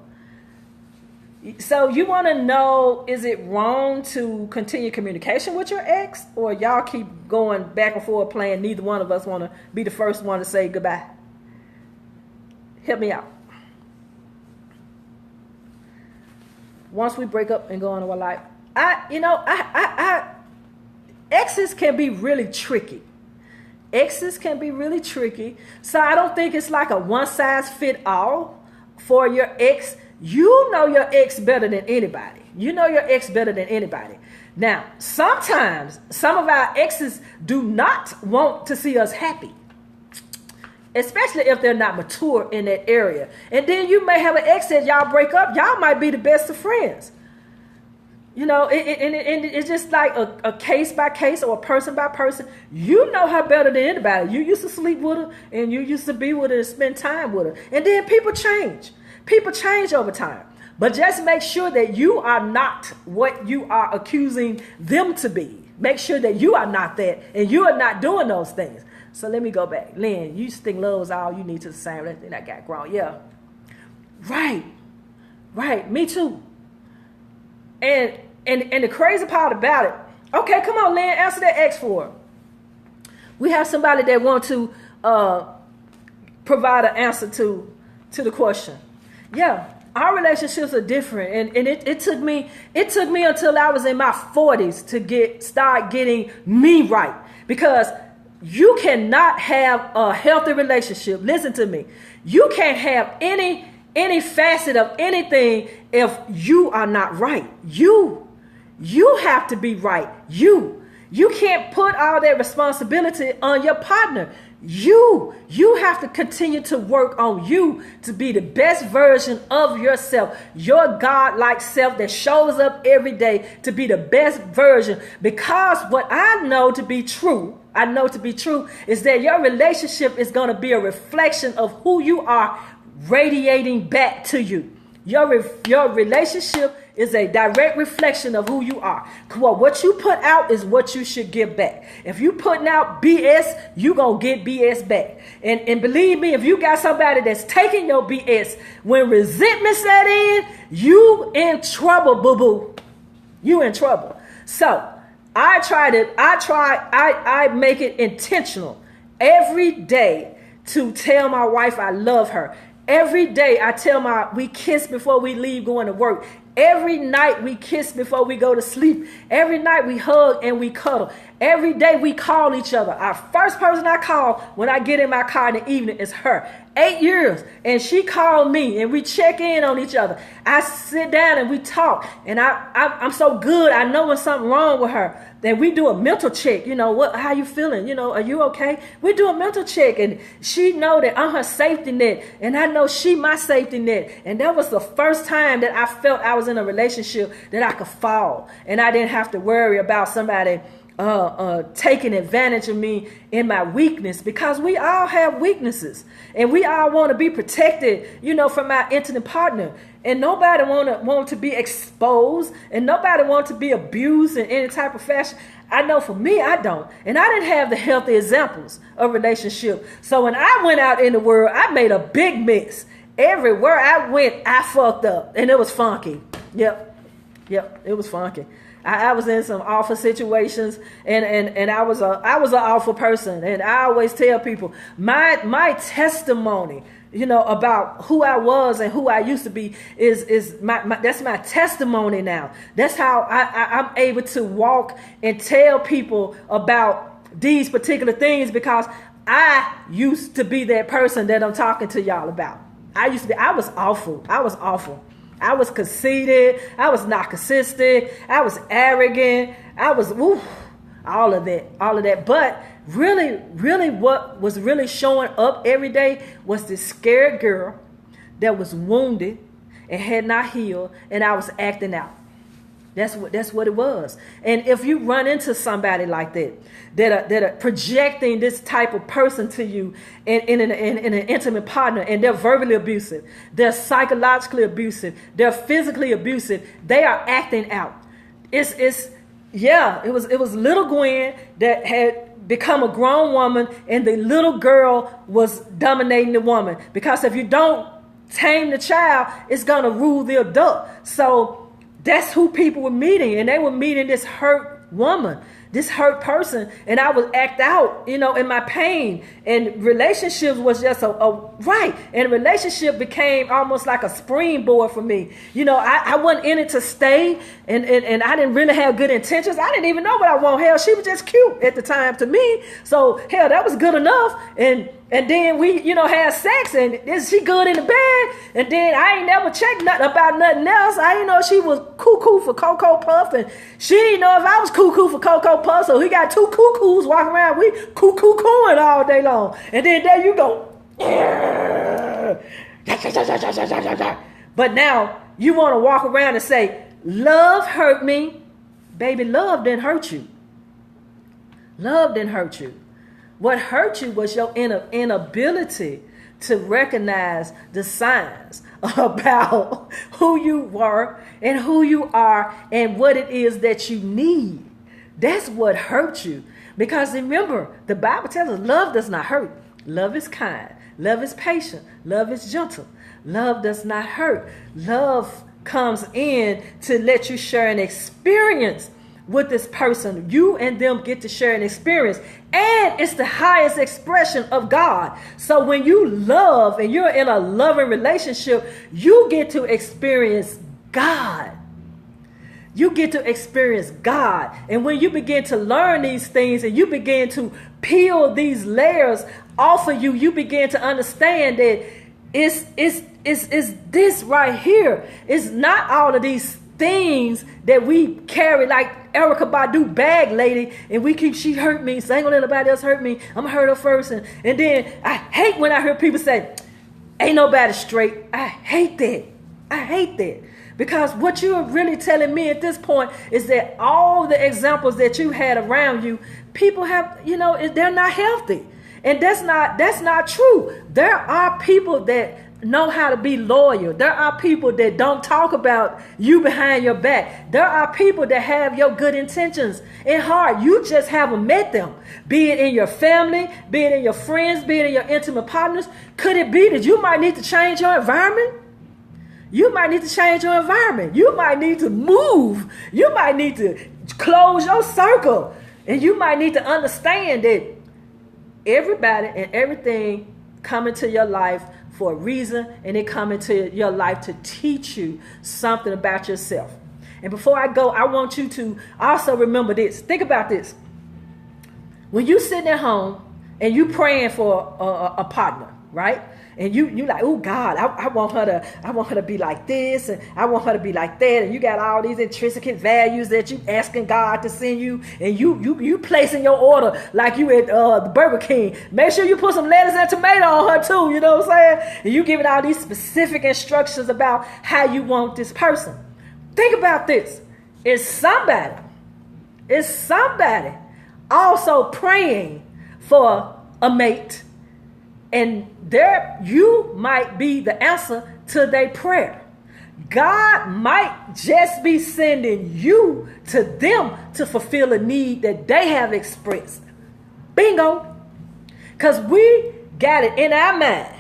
So you want to know, is it wrong to continue communication with your ex, or y'all keep going back and forth playing neither one of us want to be the first one to say goodbye? Help me out. Once we break up and go on with our life, exes can be really tricky. Exes can be really tricky. So I don't think it's like a one size fit all for your ex. You know your ex better than anybody. You know your ex better than anybody. Now, sometimes some of our exes do not want to see us happy, especially if they're not mature in that area. And then you may have an ex that y'all break up. Y'all might be the best of friends. You know, it's just like a case by case or a person by person. You know her better than anybody. You used to sleep with her and you used to be with her and spend time with her. And then people change. People change over time. But just make sure that you are not what you are accusing them to be. Make sure that you are not that and you are not doing those things. So let me go back. Lynn, you think love is all you need to the same. Then I got grown. Yeah. Right. Me too. And the crazy part about it, okay, come on, Lynn, answer that X for her. We have somebody that want to provide an answer to the question. Yeah, our relationships are different, and it took me until I was in my 40s to start getting me right, because you cannot have a healthy relationship. Listen to me. You can't have any facet of anything if you are not right. You have to be right. You can't put all that responsibility on your partner. You have to continue to work on you to be the best version of yourself, your God-like self that shows up every day to be the best version. Because what I know to be true is that your relationship is going to be a reflection of who you are radiating back to you. Your relationship is a direct reflection of who you are. What you put out is what you should give back. If you putting out BS, you gonna get BS back. And believe me, if you got somebody that's taking your BS, when resentment set in, you in trouble, boo-boo. You in trouble. So I make it intentional every day to tell my wife I love her. Every day we kiss before we leave going to work. Every night we kiss before we go to sleep. Every night we hug and we cuddle. Every day we call each other. Our first person I call when I get in my car in the evening is her. 8 years. And she called me and we check in on each other. I sit down and we talk. And I'm so good. I know when something wrong with her. Then we do a mental check. How you feeling? Are you okay? We do a mental check. And she know that I'm her safety net. And I know she my safety net. And that was the first time that I felt I was in a relationship that I could fall. And I didn't have to worry about somebody taking advantage of me in my weakness, because we all have weaknesses and we all want to be protected, from our intimate partner, and nobody want to be exposed, and nobody want to be abused in any type of fashion. I know for me, I don't, and I didn't have the healthy examples of relationship. So when I went out in the world, I made a big mess. Everywhere I went, I fucked up, and it was funky. Yep, it was funky. I was in some awful situations, and I was an awful person. And I always tell people my testimony, about who I was and who I used to be is that's my testimony now. That's how I'm able to walk and tell people about these particular things, because I used to be that person that I'm talking to y'all about. I was awful. I was conceited. I was narcissistic. I was arrogant. I was all of that. But really what was really showing up every day was this scared girl that was wounded and had not healed, and I was acting out. That's what it was. And if you run into somebody like that are projecting this type of person to you in an intimate partner, and they're verbally abusive, they're psychologically abusive, they're physically abusive, they are acting out. It was little Gwen that had become a grown woman, and the little girl was dominating the woman, because if you don't tame the child, it's gonna rule the adult. So that's who people were meeting, and they were meeting this hurt woman, this hurt person, and I would act out, in my pain. And relationships was just and relationship became almost like a springboard for me. I wasn't in it to stay, and I didn't really have good intentions. I didn't even know what I want. Hell, she was just cute at the time to me, so hell, that was good enough. And then we, had sex, and is she good in the bed? And then I ain't never checked nothing about nothing else. I didn't know she was cuckoo for Cocoa Puff, and she didn't know if I was cuckoo for Cocoa Puff. So we got two cuckoos walking around. We cuckoo-cooing all day long. And then there you go. But now you want to walk around and say, love hurt me. Baby, love didn't hurt you. Love didn't hurt you. What hurt you was your inability to recognize the signs about who you were and who you are and what it is that you need. That's what hurt you. Because remember, the Bible tells us love does not hurt. Love is kind. Love is patient. Love is gentle. Love does not hurt. Love comes in to let you share an experience with this person. You and them get to share an experience. And it's the highest expression of God. So when you love and you're in a loving relationship, you get to experience God. You get to experience God. And when you begin to learn these things and you begin to peel these layers off of you, you begin to understand that it's this right here. It's not all of these things that we carry like Erykah Badu bag lady, and we keep, she hurt me, so ain't gonna let nobody else hurt me. I'm gonna hurt her first. And then I hate when I hear people say, ain't nobody straight. I hate that. I hate that. Because what you're really telling me at this point is that all the examples that you had around you, people have, they're not healthy. And that's not true. There are people that know how to be loyal. There are people that don't talk about you behind your back. There are people that have your good intentions in heart. You just haven't met them. Be it in your family, be it in your friends, be it in your intimate partners. Could it be that you might need to change your environment? You might need to change your environment. You might need to move. You might need to close your circle. And you might need to understand that everybody and everything come into your life for a reason, and they come into your life to teach you something about yourself. And before I go, I want you to also remember this. Think about this. When you sitting at home and you praying for a partner, right? And you like, oh God, I want her to be like this, and I want her to be like that. And you got all these intrinsic values that you asking God to send you, and you placing your order like you at the Burger King. Make sure you put some lettuce and tomato on her too. You know what I'm saying? And you giving all these specific instructions about how you want this person. Think about this. Is somebody also praying for a mate? And there you might be the answer to their prayer. God might just be sending you to them to fulfill a need that they have expressed. Bingo. Because we got it in our mind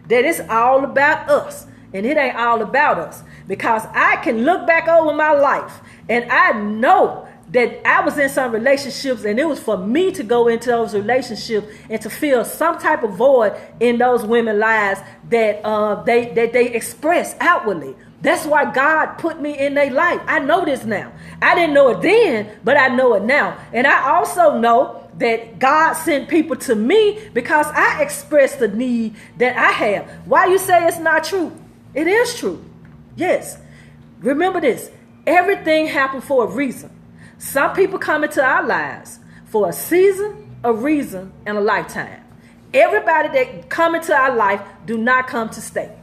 that it's all about us. And it ain't all about us. Because I can look back over my life and I know that I was in some relationships, and it was for me to go into those relationships and to fill some type of void in those women's lives that they express outwardly. That's why God put me in their life. I know this now. I didn't know it then, but I know it now. And I also know that God sent people to me because I expressed the need that I have. Why you say it's not true? It is true. Yes. Remember this. Everything happened for a reason. Some people come into our lives for a season, a reason, and a lifetime. Everybody that come into our life do not come to stay.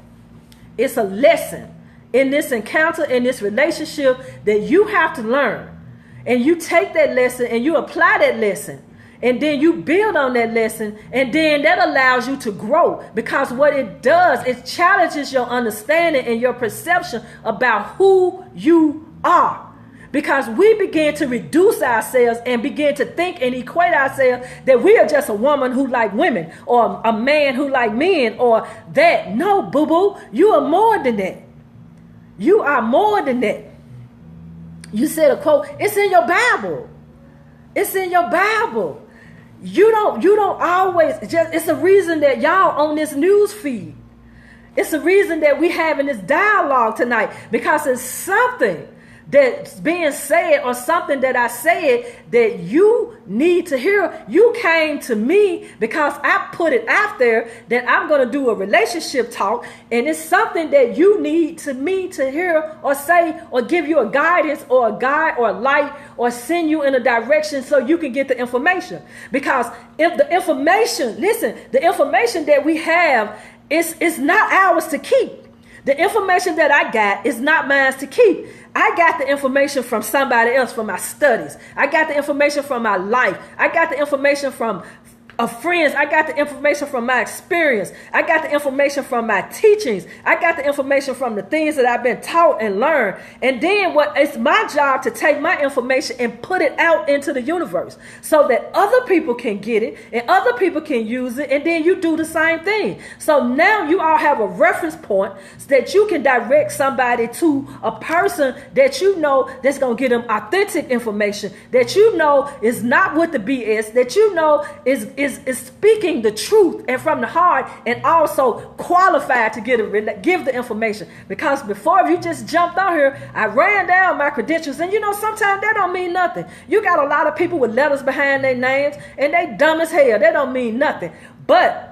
It's a lesson in this encounter, in this relationship, that you have to learn. And you take that lesson and you apply that lesson. And then you build on that lesson, and then that allows you to grow. Because what it does, it challenges your understanding and your perception about who you are. Because we begin to reduce ourselves and begin to think and equate ourselves that we are just a woman who like women, or a man who like men, or that. No, boo-boo, you are more than that. You are more than that. You said a quote, it's in your Bible. It's in your Bible. You don't always, it's a reason that y'all on this news feed. It's a reason that we having this dialogue tonight, because it's something that's being said, or something that I said that you need to hear. You came to me because I put it out there that I'm going to do a relationship talk, and it's something that you need me to hear or say, or give you a guidance or a guide or a light, or send you in a direction so you can get the information. Because if the information, listen, the information that we have is not ours to keep. The information that I got is not mine to keep. I got the information from somebody else, from my studies. I got the information from my life. I got the information from of friends. I got the information from my experience. I got the information from my teachings. I got the information from the things that I've been taught and learned. And then it's my job to take my information and put it out into the universe so that other people can get it and other people can use it. And then you do the same thing. So now you all have a reference point so that you can direct somebody to a person that you know that's going to give them authentic information, that you know is not with the BS, that you know is speaking the truth and from the heart, and also qualified to give the information. Because before, if you just jumped on here, I ran down my credentials, and sometimes that don't mean nothing. You got a lot of people with letters behind their names, and they dumb as hell. They don't mean nothing. But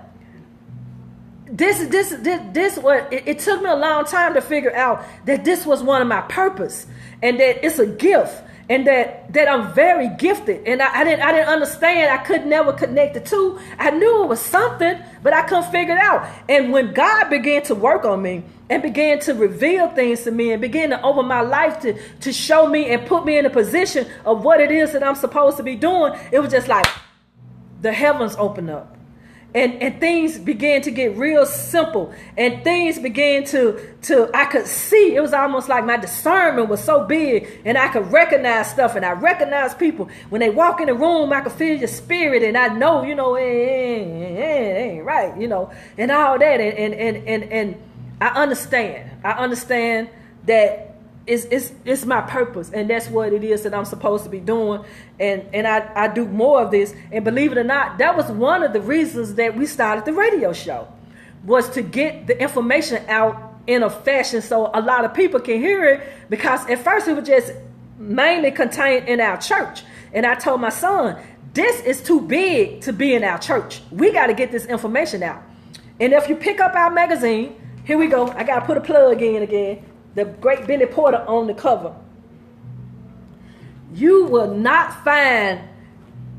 it took me a long time to figure out that this was one of my purpose, and that it's a gift. And that I'm very gifted, and I didn't understand. I could never connect the two. I knew it was something, but I couldn't figure it out. And when God began to work on me and began to reveal things to me and began to open my life to show me and put me in a position of what it is that I'm supposed to be doing, it was just like the heavens opened up. And things began to get real simple, and things began to I could see. It was almost like my discernment was so big, and I could recognize stuff, and I recognize people. When they walk in the room, I could feel your spirit, and I know, it ain't right, and all that. And I understand that it's my purpose, and that's what it is that I'm supposed to be doing, and I do more of this. And believe it or not, that was one of the reasons that we started the radio show, was to get the information out in a fashion so a lot of people can hear it. Because at first it was just mainly contained in our church, and I told my son, this is too big to be in our church. We got to get this information out. And if you pick up our magazine, here we go, I got to put a plug in again, the great Billy Porter on the cover. You will not find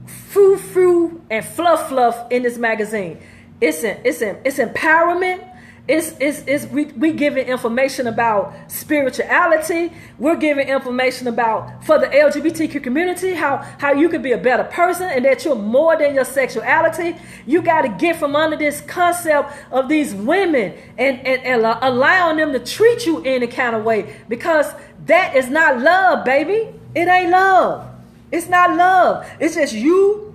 frou-frou and fluff in this magazine. It's empowerment. We giving information about spirituality. We're giving information about, for the LGBTQ community, how you can be a better person and that you're more than your sexuality. You got to get from under this concept of these women and allowing them to treat you any kind of way, because that is not love, baby. It ain't love. It's not love. It's just you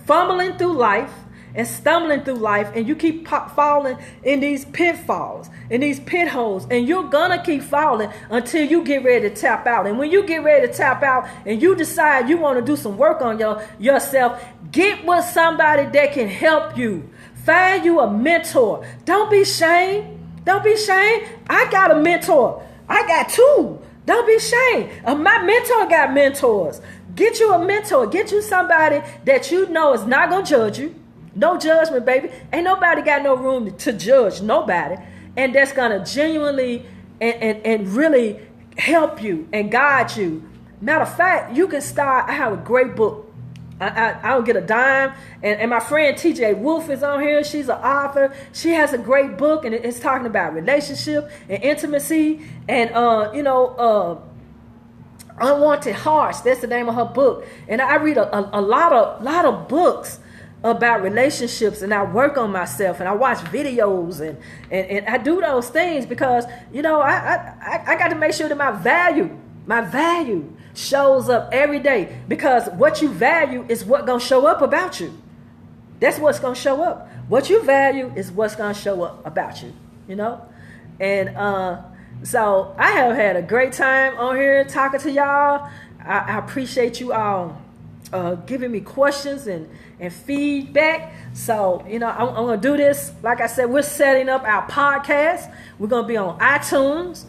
fumbling through life and stumbling through life, and you keep falling in these pitfalls, in these pit holes, and you're gonna keep falling until you get ready to tap out. And when you get ready to tap out and you decide you want to do some work on yourself, get with somebody that can help you. Find you a mentor. Don't be ashamed. Don't be ashamed. I got a mentor. I got two. Don't be ashamed. My mentor got mentors. Get you a mentor. Get you somebody that you know is not gonna judge you. No judgment, baby. Ain't nobody got no room to judge nobody. And that's going to genuinely and really help you and guide you. Matter of fact, you can start. I have a great book. I don't get a dime. And my friend TJ Wolf is on here. She's an author. She has a great book, and it's talking about relationship and intimacy and, unwanted hearts. That's the name of her book. And I read a lot of books about relationships, and I work on myself, and I watch videos, and I do those things because I got to make sure that my value shows up every day, because what you value is what's gonna show up about you. That's what's gonna show up. What you value is what's gonna show up about you. And so I have had a great time on here talking to y'all. I appreciate you all giving me questions and feedback. So, I'm going to do this. Like I said, we're setting up our podcast. We're going to be on iTunes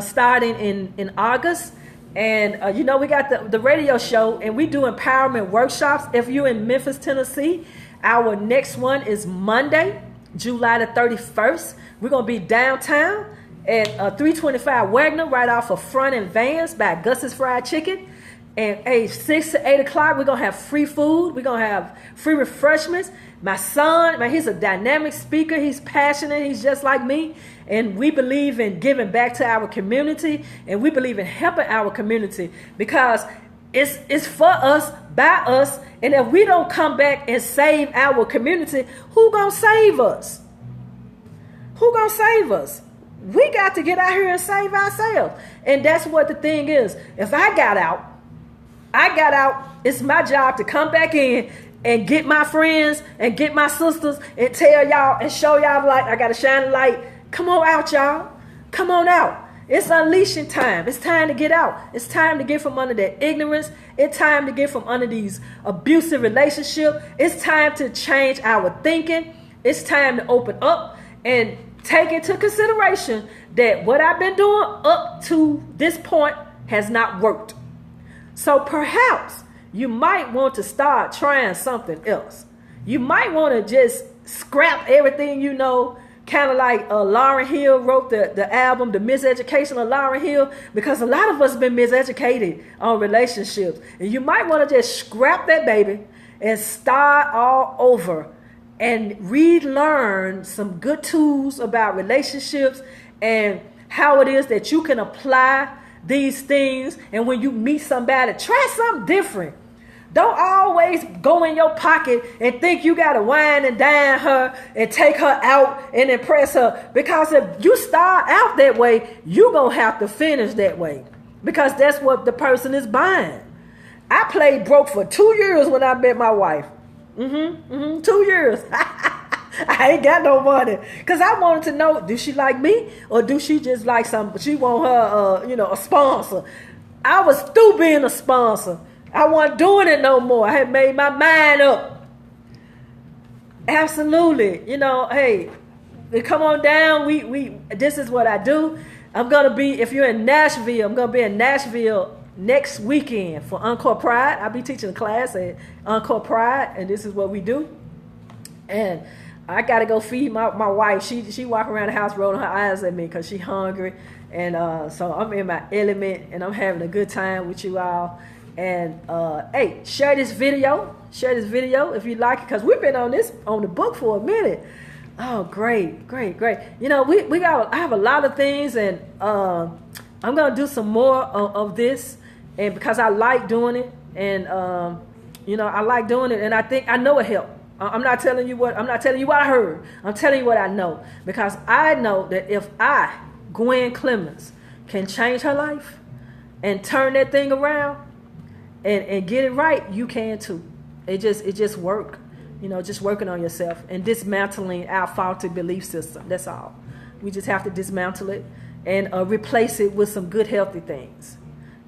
starting in August. And, we got the radio show, and we do empowerment workshops. If you're in Memphis, Tennessee, our next one is Monday, July the 31st. We're going to be downtown at 325 Wagner, right off of Front and Vans by Gus's Fried Chicken. And 6 to 8 o'clock, we're going to have free food. We're going to have free refreshments. My son, he's a dynamic speaker. He's passionate. He's just like me. And we believe in giving back to our community. And we believe in helping our community. Because It's for us, by us, and if we don't come back and save our community, who gonna save us? Who gonna save us? We got to get out here and save ourselves. And that's what the thing is. If I got out, it's my job to come back in and get my friends and get my sisters and tell y'all and show y'all the light. I got to shine the light. Come on out, y'all. Come on out. It's unleashing time. It's time to get out. It's time to get from under that ignorance. It's time to get from under these abusive relationships. It's time to change our thinking. It's time to open up and take into consideration that what I've been doing up to this point has not worked. So perhaps you might want to start trying something else. You might want to just scrap everything you know, kind of like Lauryn Hill wrote the album, The Miseducation of Lauryn Hill, because a lot of us have been miseducated on relationships. And you might want to just scrap that baby and start all over and relearn some good tools about relationships and how it is that you can apply these things. And when you meet somebody, try something different. Don't always go in your pocket and think you got to wine and dine her and take her out and impress her. Because if you start out that way, you're going to have to finish that way. Because that's what the person is buying. I played broke for 2 years when I met my wife. 2 years. I ain't got no money. Because I wanted to know, do she like me? Or do she just like she want her, a sponsor? I was through being a sponsor. I wasn't doing it no more. I had made my mind up. Absolutely. Hey, come on down. This is what I do. I'm going to be, if you're in Nashville, I'm going to be in Nashville next weekend for Encore Pride. I'll be teaching a class at Encore Pride, and this is what we do. And I got to go feed my wife. She walk around the house rolling her eyes at me because she hungry. And so I'm in my element, and I'm having a good time with you all. And hey, share this video if you like it, because we've been on the book for a minute. Oh, great. I have a lot of things, and I'm gonna do some more of this, and because I like doing it, and I like doing it, and I know it helped. I'm not telling you what I heard. I'm telling you what I know, because I know that if I, Gwen Clemons, can change her life and turn that thing around and get it right, you can too. It just work. Just working on yourself and dismantling our faulty belief system. That's all. We just have to dismantle it and replace it with some good, healthy things.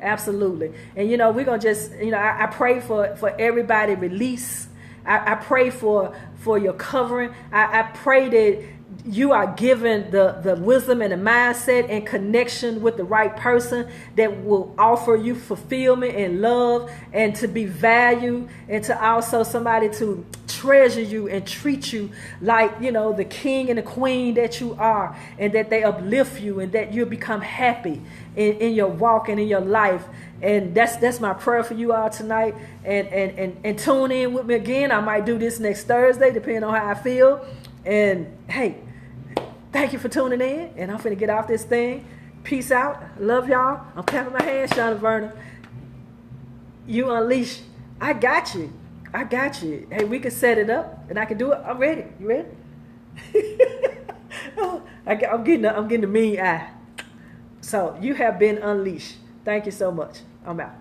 Absolutely. And we're gonna just I pray for everybody release. I pray for your covering. I pray that you are given the wisdom and the mindset and connection with the right person that will offer you fulfillment and love, and to be valued, and to also somebody to treasure you and treat you like the king and the queen that you are, and that they uplift you, and that you'll become happy in your walk and in your life. And that's my prayer for you all tonight. And tune in with me again. I might do this next Thursday, depending on how I feel. And hey, thank you for tuning in. And I'm finna get off this thing. Peace out. Love y'all. I'm clapping my hands, Shauna Verna. You unleash. I got you. Hey, we can set it up, and I can do it. I'm ready. You ready? I'm getting the mean eye. So you have been unleashed. Thank you so much. I'm out.